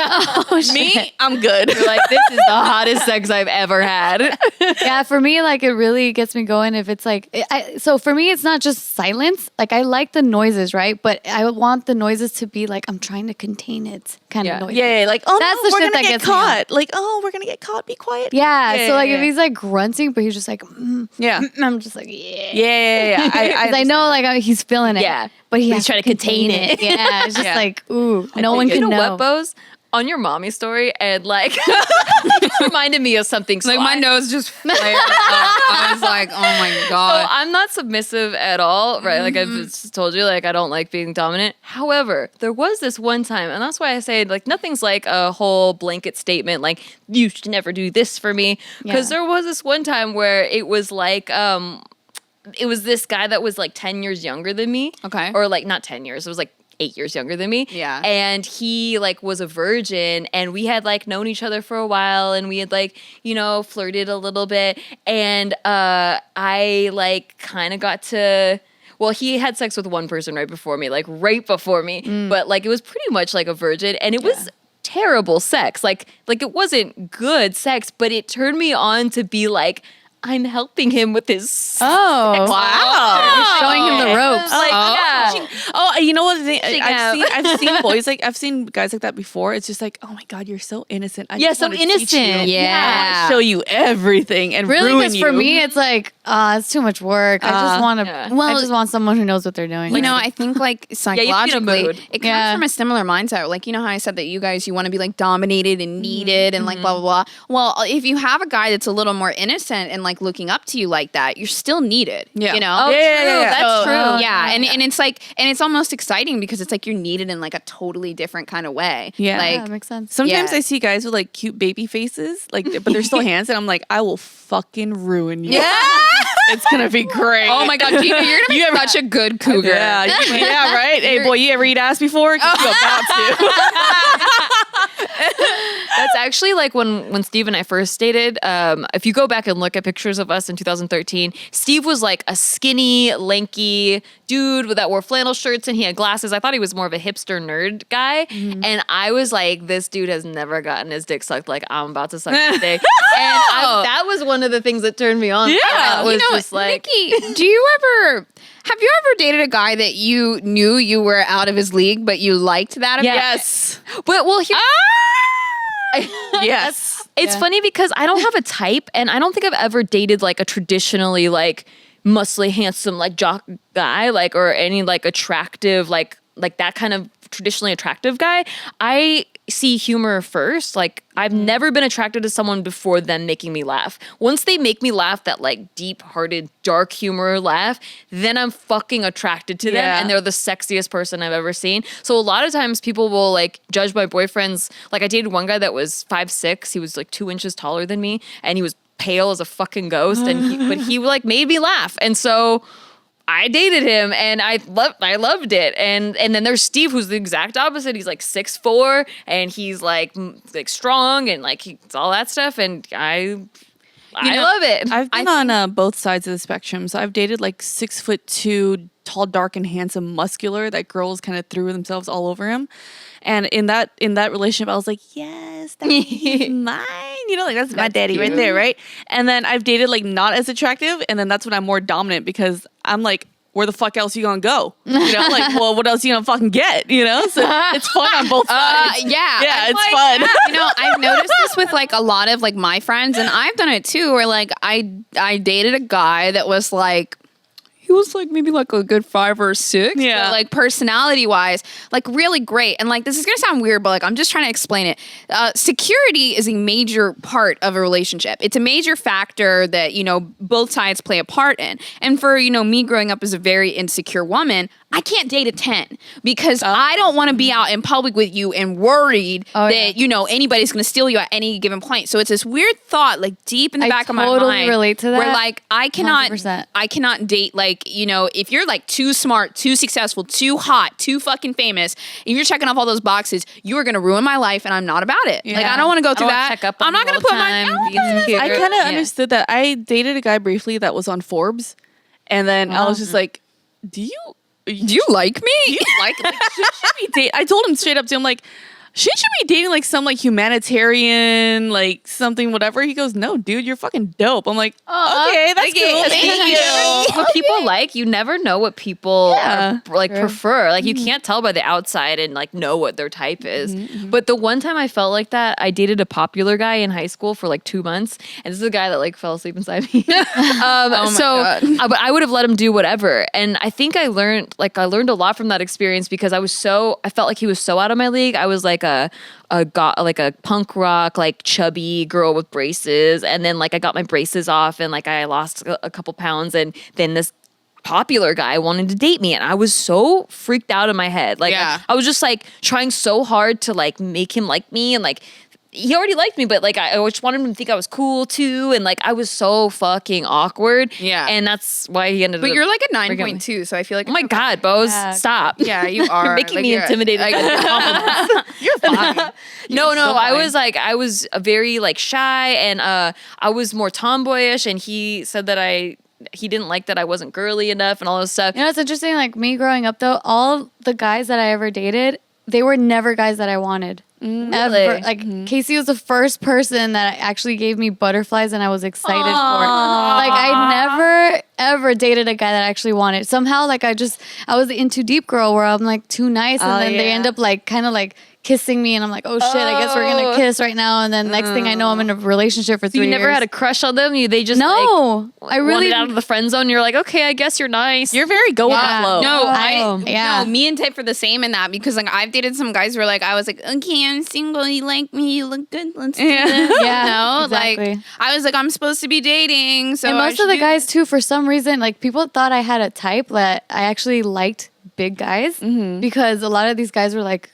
[SPEAKER 1] Me, I'm good.
[SPEAKER 2] You're like, this is the hottest sex I've ever had.
[SPEAKER 3] Yeah, for me, like it really gets me going if it's like, so for me, it's not just silence. Like I like the noises, right? But I want the noises to be like, I'm trying to contain it kind of noise.
[SPEAKER 1] Yeah, like, oh,
[SPEAKER 3] that's
[SPEAKER 1] no,
[SPEAKER 3] the
[SPEAKER 1] we're
[SPEAKER 3] shit
[SPEAKER 1] gonna
[SPEAKER 3] that
[SPEAKER 1] get
[SPEAKER 3] gets
[SPEAKER 1] caught. Like, oh, we're gonna get caught. Be quiet.
[SPEAKER 3] Yeah. So like if he's like grunting, but he's just like,
[SPEAKER 1] yeah,
[SPEAKER 3] I'm just like, yeah.
[SPEAKER 1] I
[SPEAKER 3] know like he's feeling it.
[SPEAKER 2] Yeah.
[SPEAKER 3] But he's
[SPEAKER 2] trying to contain it.
[SPEAKER 3] Yeah. It's just like, ooh, no one can know.
[SPEAKER 2] You know what, Bose? On your mommy story, and like reminded me of something.
[SPEAKER 4] Like my nose just flared up. I was like, oh my God.
[SPEAKER 2] So I'm not submissive at all, right? Like I've just told you, like I don't like being dominant. However, there was this one time, and that's why I say like nothing's like a whole blanket statement, like you should never do this for me. Because there was this one time where it was like it was this guy that was like 10 years younger than me.
[SPEAKER 4] Okay.
[SPEAKER 2] Or like not 10 years, it was like 8 years younger than me.
[SPEAKER 4] Yeah.
[SPEAKER 2] And he like was a virgin and we had like known each other for a while and we had like, you know, flirted a little bit. And I like kind of got to, well, he had sex with one person right before me. But like it was pretty much like a virgin and it was terrible sex. Like it wasn't good sex, but it turned me on to be like, I'm helping him with his sex.
[SPEAKER 3] Oh,
[SPEAKER 1] wow.
[SPEAKER 3] You're showing him the ropes.
[SPEAKER 1] Like, you know what? I've seen boys I've seen guys like that before. It's just like, oh my God, you're so innocent. I just
[SPEAKER 2] so
[SPEAKER 1] wanna teach you.
[SPEAKER 2] innocent.
[SPEAKER 1] I want to show you everything and
[SPEAKER 3] really,
[SPEAKER 1] ruin
[SPEAKER 3] because
[SPEAKER 1] you.
[SPEAKER 3] for me, it's like, it's too much work. I just want to. I just want someone who knows what they're doing.
[SPEAKER 4] You know, I think like psychologically, it comes from a similar mindset. Like, you know how I said that you guys, you want to be like dominated and needed and like blah, blah, blah. Well, if you have a guy that's a little more innocent and like like looking up to you like that, you're still needed.
[SPEAKER 1] Yeah.
[SPEAKER 4] You know?
[SPEAKER 2] Oh, true. That's true.
[SPEAKER 4] Yeah. And it's like, and it's almost exciting because it's like you're needed in like a totally different kind of way.
[SPEAKER 1] Yeah.
[SPEAKER 3] Yeah,
[SPEAKER 4] Like,
[SPEAKER 3] that makes sense.
[SPEAKER 1] Sometimes
[SPEAKER 4] Yeah.
[SPEAKER 1] I see guys with like cute baby faces, like, but they're still hands, and I'm like, I will fucking ruin you.
[SPEAKER 4] yeah.
[SPEAKER 1] It's gonna be great.
[SPEAKER 4] Oh my God, Gina, you're gonna be such a good cougar.
[SPEAKER 1] Yeah, yeah, right. Hey, boy, you ever eat ass before? 'Cause you about to.
[SPEAKER 2] That's actually like when Steve and I first dated. If you go back and look at pictures of us in 2013, Steve was like a skinny, lanky dude that wore flannel shirts and he had glasses. I thought he was more of a hipster nerd guy. And I was like, this dude has never gotten his dick sucked like I'm about to suck his dick. And that was one of the things that turned me on.
[SPEAKER 1] Yeah.
[SPEAKER 2] Was just like,
[SPEAKER 4] Nikki, have you ever dated a guy that you knew you were out of his league, but you liked that? About
[SPEAKER 1] Yes.
[SPEAKER 2] but well,
[SPEAKER 1] Yes.
[SPEAKER 2] it's funny because I don't have a type, and I don't think I've ever dated like a traditionally like muscly, handsome like jock guy, like or any like attractive like that kind of traditionally attractive guy. I see humor first. Like I've never been attracted to someone before them making me laugh. Once they make me laugh, that like deep-hearted, dark humor laugh, then I'm fucking attracted to them,
[SPEAKER 1] Yeah.
[SPEAKER 2] and they're the sexiest person I've ever seen. So a lot of times people will like judge my boyfriends. Like I dated one guy that was 5'6". He was like 2 inches taller than me, and he was pale as a fucking ghost. But he like made me laugh, and so I dated him and I loved it. And then there's Steve, who's the exact opposite. He's like 6'4", and he's like strong and like he's all that stuff. And I love it.
[SPEAKER 1] I've been on both sides of the spectrum. So I've dated like 6'2", tall, dark, and handsome, muscular that girls kind of threw themselves all over him. And in that relationship, I was like, yes, that's mine. You know, like that's my daddy right there, right? And then I've dated like not as attractive, and then that's when I'm more dominant because I'm like, where the fuck else you gonna go? You know, like, well, what else you gonna fucking get? You know, so it's fun on both sides.
[SPEAKER 4] Yeah,
[SPEAKER 1] It's fun.
[SPEAKER 4] You know, I've noticed this with like a lot of like my friends, and I've done it too. Where like I dated a guy that was like. He was like maybe like a good 5 or 6.
[SPEAKER 1] Yeah.
[SPEAKER 4] But like personality wise, like really great. And like this is gonna sound weird, but like I'm just trying to explain it. Security is a major part of a relationship. It's a major factor that, you know, both sides play a part in. And for, you know, me growing up as a very insecure woman, I can't date a 10 because I don't want to be out in public with you and worried that, you know, anybody's going to steal you at any given point. So it's this weird thought, like deep in the back of my mind.
[SPEAKER 3] I totally relate to that.
[SPEAKER 4] Where like I cannot
[SPEAKER 3] 100%.
[SPEAKER 4] date like, you know, if you're like too smart, too successful, too hot, too fucking famous, and you're checking off all those boxes, you are going to ruin my life and I'm not about it. Like I don't want to go through that.
[SPEAKER 2] Check up on
[SPEAKER 4] I'm not
[SPEAKER 2] you
[SPEAKER 4] going
[SPEAKER 2] all
[SPEAKER 4] to put
[SPEAKER 2] the
[SPEAKER 4] my
[SPEAKER 2] time, be insecure.
[SPEAKER 1] I kind of
[SPEAKER 2] Yeah.
[SPEAKER 1] understood that. I dated a guy briefly that was on Forbes, and then I was just like, do you
[SPEAKER 4] like me?
[SPEAKER 1] you like should be date? I told him straight up to him like, she should be dating like some like humanitarian, like something, whatever. He goes, no, dude, you're fucking dope. I'm like, okay, that's cool. Thank you.
[SPEAKER 2] What people like, you never know what people
[SPEAKER 1] Yeah.
[SPEAKER 2] are, like prefer. Like you can't tell by the outside and like know what their type is. But the one time I felt like that, I dated a popular guy in high school for like 2 months, and this is a guy that like fell asleep inside me. But I would have let him do whatever, and I think I learned a lot from that experience because I felt like he was so out of my league. I was like a punk rock, like chubby girl with braces. And then like I got my braces off and like I lost a couple pounds. And then this popular guy wanted to date me. And I was so freaked out in my head. Like I was just like trying so hard to like make him like me. And like he already liked me, but like I just wanted him to think I was cool too. And like I was so fucking awkward.
[SPEAKER 4] Yeah.
[SPEAKER 2] And that's why he ended up.
[SPEAKER 4] But you're like a
[SPEAKER 2] breaking up.
[SPEAKER 4] 9.2, so I feel like
[SPEAKER 2] Oh my God, Bose, stop.
[SPEAKER 4] Yeah, you are.
[SPEAKER 2] You're making
[SPEAKER 4] Like,
[SPEAKER 2] me
[SPEAKER 4] you're-
[SPEAKER 2] intimidated. You're fine. No,
[SPEAKER 4] so
[SPEAKER 2] I was very like shy, and I was more tomboyish, and he said that he didn't like that I wasn't girly enough and all this stuff.
[SPEAKER 3] You know, it's interesting. Like me growing up, though, all the guys that I ever dated, they were never guys that I wanted. Ever. Like Casey was the first person that actually gave me butterflies, and I was excited for. Like I never ever dated a guy that I actually wanted. Somehow, like I was the in too deep girl where I'm like too nice, and then they end up like kind of like kissing me, and I'm like, oh shit, I guess we're gonna kiss right now. And then next thing I know, I'm in a relationship for 3
[SPEAKER 2] You
[SPEAKER 3] years.
[SPEAKER 2] never had a crush on them? They just
[SPEAKER 3] no. I really
[SPEAKER 2] wanted out of the friend zone. You're like, okay, I guess you're nice.
[SPEAKER 1] You're very go with the flow.
[SPEAKER 3] Yeah.
[SPEAKER 4] No, me and Tiff are the same in that because like I've dated some guys where like I was like, okay, I'm single, you like me, you look good, let's do this.
[SPEAKER 3] Yeah,
[SPEAKER 4] No,
[SPEAKER 3] exactly.
[SPEAKER 4] like I was like, I'm supposed to be dating, so
[SPEAKER 3] And
[SPEAKER 4] I
[SPEAKER 3] most of
[SPEAKER 4] should
[SPEAKER 3] the
[SPEAKER 4] do
[SPEAKER 3] guys too, for some reason, like people thought I had a type that I actually liked big guys because a lot of these guys were like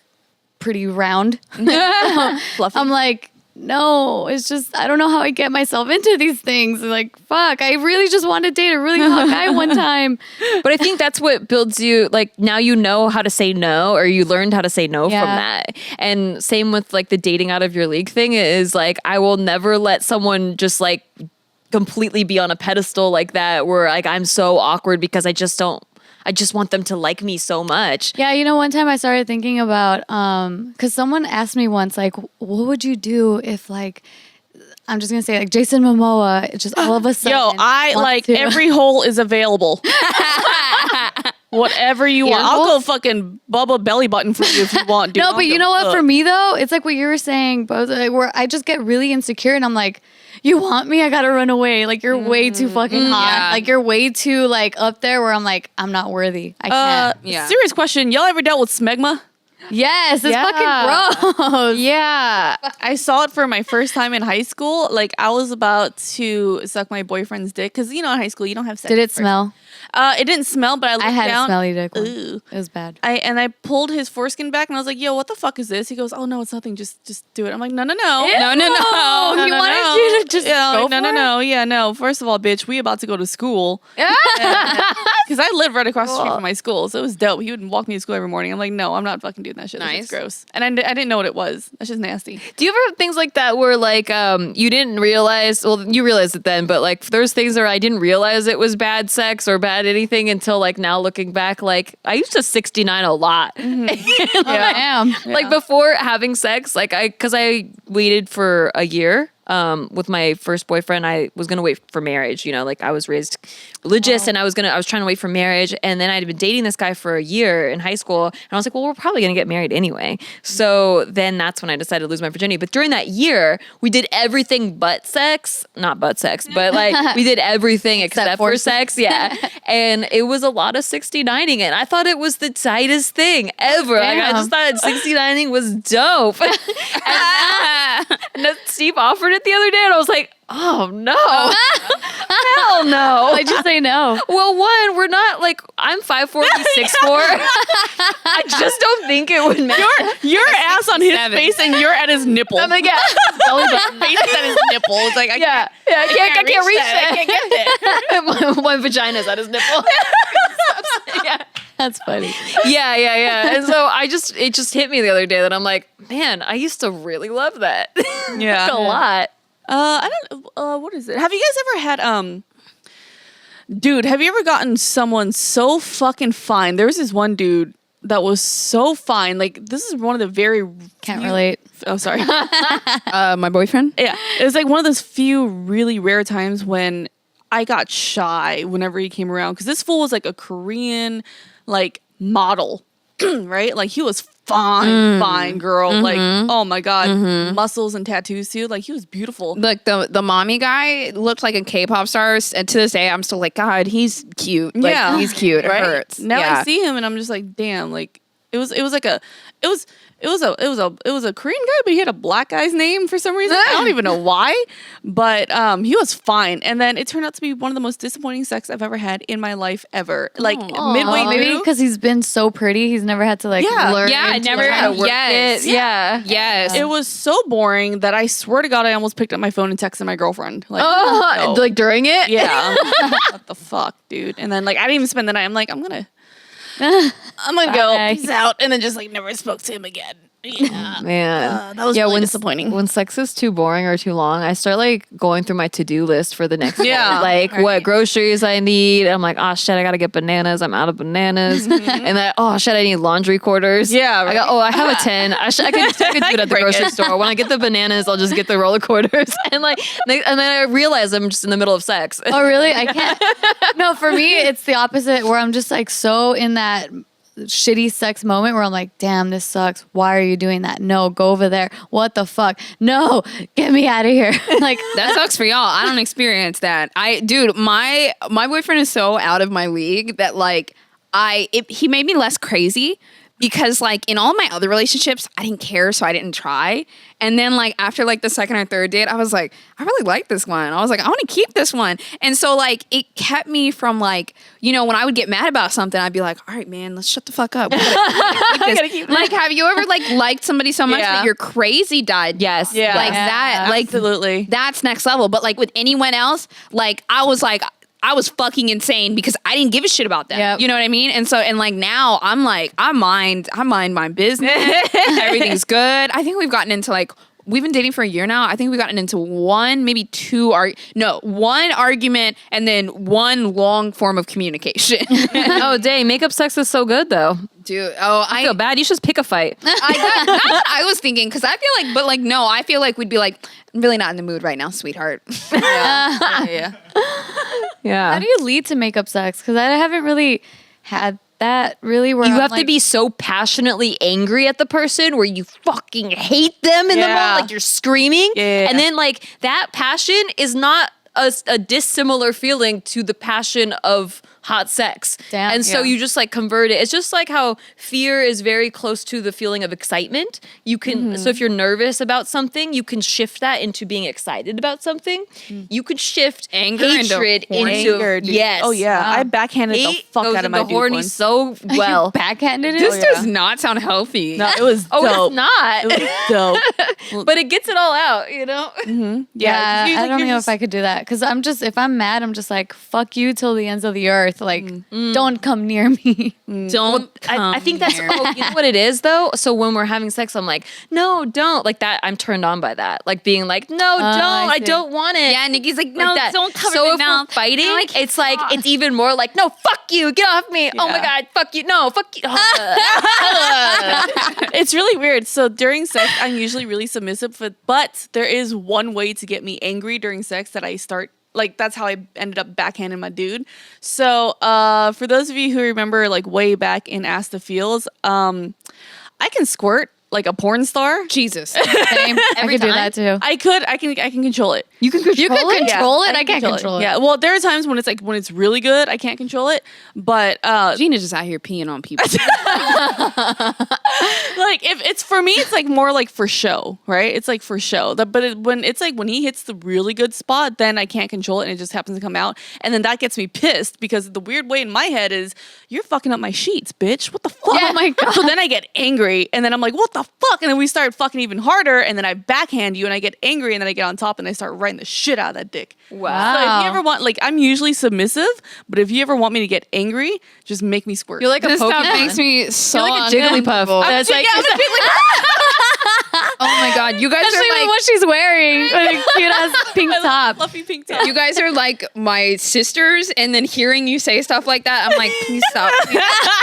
[SPEAKER 3] pretty round.
[SPEAKER 1] Fluffy.
[SPEAKER 3] I'm like, no, it's just I don't know how I get myself into these things. Like, fuck, I really just wanted to date a really hot guy one time.
[SPEAKER 2] But I think that's what builds you. Like now you know how to say no, or you learned how to say no
[SPEAKER 3] Yeah.
[SPEAKER 2] from that. And same with like the dating out of your league thing is like I will never let someone just like completely be on a pedestal like that where like I'm so awkward because I just want them to like me so much.
[SPEAKER 3] Yeah, you know, one time I started thinking about because someone asked me once, like, what would you do if like I'm just gonna say like Jason Momoa just all of a sudden.
[SPEAKER 1] Yo, I
[SPEAKER 3] wants
[SPEAKER 1] like
[SPEAKER 3] to-
[SPEAKER 1] every hole is available. Whatever you want. I'll go fucking Bubba belly button for you if you want, dude.
[SPEAKER 3] No, but you know what? For me though, it's like what you were saying, both like, where I just get really insecure, and I'm like, "You want me? I gotta run away. Like you're way too fucking hot.
[SPEAKER 4] yeah.
[SPEAKER 3] Like you're way too like up there. Where I'm like, I'm not worthy. I can't.
[SPEAKER 4] Yeah.
[SPEAKER 1] Serious question. Y'all ever dealt with smegma?
[SPEAKER 3] Yes, it's
[SPEAKER 2] Yeah.
[SPEAKER 3] fucking gross.
[SPEAKER 2] Yeah.
[SPEAKER 1] I saw it for my first time in high school. Like I was about to suck my boyfriend's dick because you know in high school you don't have sex.
[SPEAKER 3] Did it
[SPEAKER 1] first.
[SPEAKER 3] smell?
[SPEAKER 1] It didn't smell, but I looked
[SPEAKER 3] I had
[SPEAKER 1] down.
[SPEAKER 3] a smelly dick. Once.
[SPEAKER 1] Ooh.
[SPEAKER 3] It was bad.
[SPEAKER 1] I pulled his foreskin back and I was like, "Yo, what the fuck is this?" He goes, "Oh no, it's nothing. Just do it." I'm like, "No, no, no,
[SPEAKER 4] No, no, no.
[SPEAKER 3] Oh, he wanted you to just
[SPEAKER 1] yeah,
[SPEAKER 3] go
[SPEAKER 1] like, no,
[SPEAKER 3] for
[SPEAKER 1] no,
[SPEAKER 3] it?
[SPEAKER 1] no, yeah, no. First of all, bitch, we about to go to school because I live right across the street from my school, so it was dope. He would walk me to school every morning. I'm like, "No, I'm not fucking doing that shit. That's
[SPEAKER 4] Nice.
[SPEAKER 1] gross." And I didn't know what it was. That's just nasty.
[SPEAKER 2] Do you ever have things like that where like you didn't realize, well you realized it then, but like there's things where I didn't realize it was bad sex or bad anything until like now looking back, like I used to 69 a lot.
[SPEAKER 3] I am.
[SPEAKER 2] Like before having sex, like because I waited for a year with my first boyfriend. I was gonna wait for marriage, you know, like I was raised religious and I was trying to wait for marriage, and then I'd been dating this guy for a year in high school, and I was like, well, we're probably gonna get married anyway. So then that's when I decided to lose my virginity. But during that year, we did everything but sex, not butt sex, but like we did everything except for sex, yeah. And it was a lot of 69ing, and I thought it was the tightest thing ever. Like I just thought 69ing was dope. And then Steve offered it the other day, and I was like, oh no. Hell no.
[SPEAKER 3] Why'd you say no?
[SPEAKER 2] Well, one, we're not like, I'm 5'4", he's 6'4". I just don't think it would matter.
[SPEAKER 1] Your ass on his face and you're at his nipple.
[SPEAKER 2] I'm like, yeah.
[SPEAKER 1] face is at his nipple. It's like
[SPEAKER 2] Yeah, I can't reach that.
[SPEAKER 1] I can't get there.
[SPEAKER 2] my vagina's at his nipple. Yeah.
[SPEAKER 3] That's funny.
[SPEAKER 2] Yeah. And so it just hit me the other day that I'm like, man, I used to really love that.
[SPEAKER 1] Yeah.
[SPEAKER 2] Like a lot.
[SPEAKER 1] I don't. What is it? Have you guys ever had dude? Have you ever gotten someone so fucking fine? There was this one dude that was so fine. Like this is one of the very
[SPEAKER 3] Can't relate.
[SPEAKER 1] Oh, sorry.
[SPEAKER 4] My boyfriend?
[SPEAKER 1] Yeah, it was like one of those few really rare times when I got shy whenever he came around because this fool was like a Korean like model, right? Like he was fine girl. Like oh my god, muscles and tattoos too. Like he was beautiful.
[SPEAKER 4] Like the mommy guy looked like a K-pop star, and to this day I'm still like, God, he's cute. Like,
[SPEAKER 1] Yeah.
[SPEAKER 4] he's cute. It
[SPEAKER 1] Right?
[SPEAKER 4] hurts.
[SPEAKER 1] Now
[SPEAKER 4] Yeah.
[SPEAKER 1] I see him and I'm just like, damn. Like it was a Korean guy, but he had a black guy's name for some reason. I don't even know why, but he was fine. And then it turned out to be one of the most disappointing sex I've ever had in my life ever. Like midway
[SPEAKER 3] Maybe
[SPEAKER 1] through,
[SPEAKER 3] because he's been so pretty, he's never had to like
[SPEAKER 1] Yeah.
[SPEAKER 3] learn.
[SPEAKER 4] Yeah, I
[SPEAKER 3] to,
[SPEAKER 4] never
[SPEAKER 3] like,
[SPEAKER 4] had to work
[SPEAKER 2] Yes.
[SPEAKER 4] it.
[SPEAKER 2] Yeah.
[SPEAKER 4] Yes.
[SPEAKER 1] it was so boring that I swear to God, I almost picked up my phone and texted my girlfriend. Like, no.
[SPEAKER 2] Like during it?
[SPEAKER 1] Yeah, what the fuck, dude? And then like I didn't even spend the night. I'm like, I'm gonna go
[SPEAKER 3] Bye.
[SPEAKER 1] peace out, and then just like never spoke to him again. Yeah.
[SPEAKER 2] Man.
[SPEAKER 1] That was really disappointing.
[SPEAKER 2] When sex is too boring or too long, I start like going through my to-do list for the next
[SPEAKER 1] Yeah,
[SPEAKER 2] day. Like what groceries I need. I'm like, oh shit, I gotta get bananas. I'm out of bananas. And then, oh shit, I need laundry quarters.
[SPEAKER 1] Yeah,
[SPEAKER 2] I go, I have a 10. I could do it at the
[SPEAKER 1] break
[SPEAKER 2] grocery
[SPEAKER 1] it.
[SPEAKER 2] store. When I get the bananas, I'll just get the roller quarters. And then I realize I'm just in the middle of sex.
[SPEAKER 3] Oh really? I can't. No, for me it's the opposite where I'm just like so in that shitty sex moment where I'm like, damn, this sucks. Why are you doing that? No, go over there. What the fuck? No, get me out of here. Like
[SPEAKER 4] That sucks for y'all. I don't experience that. Dude, my boyfriend is so out of my league that like he made me less crazy because like in all my other relationships, I didn't care, so I didn't try. And then like after like the second or third date, I was like, I really like this one. I was like, I want to keep this one. And so like it kept me from like, when I would get mad about something, I'd be like, all right, man, let's shut the fuck up. We gotta keep this. Like, have you ever like liked somebody so much that your crazy died?
[SPEAKER 2] Yes.
[SPEAKER 1] Yeah.
[SPEAKER 4] Like that. Like
[SPEAKER 1] Absolutely.
[SPEAKER 4] that's next level. But like with anyone else, like I was fucking insane because I didn't give a shit about them.
[SPEAKER 3] Yep.
[SPEAKER 4] You know what I mean? And so, and like now I'm like, I mind my business. Everything's good. I think we've gotten into like, we've been dating for a year now. I think we've gotten into one argument and then one long form of communication.
[SPEAKER 2] Oh, dang. Makeup sex is so good, though.
[SPEAKER 4] Dude,
[SPEAKER 2] I feel bad. You should just pick a fight.
[SPEAKER 4] that's what I was thinking because I feel like, but like, no, I feel like we'd be like, I'm really not in the mood right now, sweetheart.
[SPEAKER 1] Yeah.
[SPEAKER 2] Yeah.
[SPEAKER 3] how do you lead to makeup sex? Because I haven't really had that really where
[SPEAKER 2] You
[SPEAKER 3] I'm
[SPEAKER 2] have to
[SPEAKER 3] like,
[SPEAKER 2] be so passionately angry at the person where you fucking hate them in the
[SPEAKER 1] Yeah.
[SPEAKER 2] moment, like you're screaming.
[SPEAKER 1] Yeah.
[SPEAKER 2] And then like that passion is not a dissimilar feeling to the passion of hot sex.
[SPEAKER 3] Damn.
[SPEAKER 2] And so
[SPEAKER 1] Yeah.
[SPEAKER 2] you just like convert it. It's just like how fear is very close to the feeling of excitement. You can, so if you're nervous about something, you can shift that into being excited about something. You could shift
[SPEAKER 4] Anger into
[SPEAKER 2] hatred
[SPEAKER 4] horny.
[SPEAKER 2] into,
[SPEAKER 1] Anger, dude.
[SPEAKER 2] yes.
[SPEAKER 1] Oh yeah. I backhanded the
[SPEAKER 2] Hate
[SPEAKER 1] fuck
[SPEAKER 2] goes
[SPEAKER 1] out of my
[SPEAKER 2] into
[SPEAKER 1] dude
[SPEAKER 2] horny
[SPEAKER 1] once.
[SPEAKER 2] so well.
[SPEAKER 3] backhanded it.
[SPEAKER 4] This
[SPEAKER 1] yeah.
[SPEAKER 4] does not sound healthy.
[SPEAKER 1] No, it was
[SPEAKER 2] Oh,
[SPEAKER 1] dope.
[SPEAKER 2] it's not.
[SPEAKER 1] It was dope.
[SPEAKER 2] But it gets it all out, you know?
[SPEAKER 3] Yeah,
[SPEAKER 1] 'cause you,
[SPEAKER 3] I
[SPEAKER 1] like,
[SPEAKER 3] don't
[SPEAKER 1] you're
[SPEAKER 3] know
[SPEAKER 1] just-
[SPEAKER 3] if I could do that because if I'm mad, I'm just like, fuck you till the ends of the earth. Like, don't come near me.
[SPEAKER 4] Don't
[SPEAKER 2] I think that's,
[SPEAKER 4] here.
[SPEAKER 2] you know what it is though? So when we're having sex, I'm like, no, don't. Like that, I'm turned on by that. Like being like, no, don't.
[SPEAKER 3] I
[SPEAKER 2] I
[SPEAKER 3] see.
[SPEAKER 2] don't want it.
[SPEAKER 4] Yeah, Nikki's like,
[SPEAKER 2] Like
[SPEAKER 4] no,
[SPEAKER 2] that.
[SPEAKER 4] don't cover
[SPEAKER 2] so
[SPEAKER 4] my
[SPEAKER 2] if
[SPEAKER 4] mouth.
[SPEAKER 2] we're fighting,
[SPEAKER 4] I'm like,
[SPEAKER 2] it's like, it's even more like, no, fuck you, get off me. Oh my
[SPEAKER 1] Yeah.
[SPEAKER 2] God, fuck you. No, fuck you.
[SPEAKER 1] It's really weird. So during sex, I'm usually really submissive, but there is one way to get me angry during sex that I start. Like that's how I ended up backhanding my dude. So for those of you who remember, like way back in Ass the Feels, I can squirt like a porn star.
[SPEAKER 4] Jesus.
[SPEAKER 3] Same. I could do that too.
[SPEAKER 1] I can control it.
[SPEAKER 2] You can control
[SPEAKER 3] You can
[SPEAKER 2] it?
[SPEAKER 3] control
[SPEAKER 1] Yeah,
[SPEAKER 3] it. I can't control it.
[SPEAKER 1] Yeah. Well, there are times when it's really good, I can't control it. But
[SPEAKER 4] Gina's just out here peeing on people.
[SPEAKER 1] like if it's for me, it's like more like for show, right? It's like for show. When he hits the really good spot, then I can't control it and it just happens to come out, and then that gets me pissed because the weird way in my head is you're fucking up my sheets, bitch. What the fuck?
[SPEAKER 3] Oh my God.
[SPEAKER 1] So then I get angry, and then I'm like, what the fuck? And then we start fucking even harder, and then I backhand you, and I get angry, and then I get on top, and I start riding the shit out of that dick.
[SPEAKER 2] Wow.
[SPEAKER 1] So if you ever want, like, I'm usually submissive, but if you ever want me to get angry, just make me squirt.
[SPEAKER 2] You're like a
[SPEAKER 4] This stuff
[SPEAKER 2] Pokemon.
[SPEAKER 4] makes me so
[SPEAKER 2] You're like a Jigglypuff.
[SPEAKER 4] uncomfortable.
[SPEAKER 2] That's like,
[SPEAKER 4] Oh my God. You guys
[SPEAKER 3] Especially
[SPEAKER 4] are
[SPEAKER 3] with
[SPEAKER 4] like,
[SPEAKER 3] what she's wearing. Like, cute ass pink top.
[SPEAKER 1] fluffy pink top.
[SPEAKER 4] you guys are like my sisters, and then hearing you say stuff like that, I'm like, please stop. Please.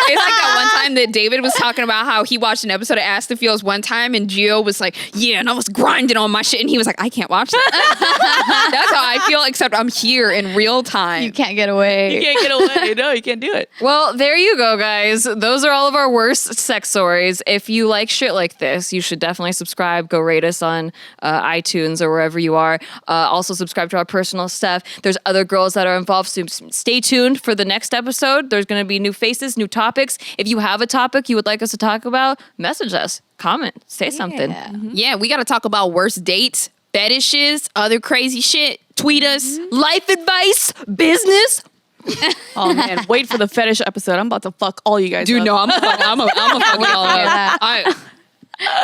[SPEAKER 4] It's like that one time that David was talking about how he watched an episode of Ask the Feels one time, and Gio was like, yeah, and I was grinding on my shit, and he was like, I can't watch that. That's how I feel, except I'm here in real time.
[SPEAKER 3] You can't get away.
[SPEAKER 1] You can't get away. No, you can't do it.
[SPEAKER 2] well, there you go, guys. Those are all of our worst sex stories. If you like shit like this, you should definitely subscribe. Go rate us on iTunes or wherever you are. Also, subscribe to our personal stuff. There's other girls that are involved, so stay tuned for the next episode. There's going to be new faces, new topics. If you have a topic you would like us to talk about, message us, comment, say something.
[SPEAKER 4] Yeah, we got to talk about worst dates, fetishes, other crazy shit. Tweet us.
[SPEAKER 2] Life advice, business.
[SPEAKER 1] Oh man, wait for the fetish episode. I'm about to fuck all you guys.
[SPEAKER 4] Dude,
[SPEAKER 1] up.
[SPEAKER 4] no, I'm a fucking all of it.
[SPEAKER 3] that.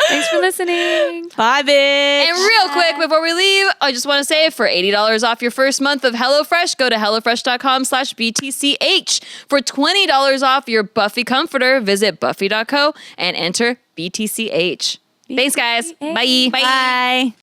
[SPEAKER 3] Thanks for listening.
[SPEAKER 1] Bye, bitch.
[SPEAKER 2] And real quick, before we leave, I just want to say for $80 off your first month of HelloFresh, go to HelloFresh.com/BTCH. For $20 off your Buffy comforter, visit Buffy.co and enter BTCH. Thanks, guys. Bye.
[SPEAKER 1] Bye.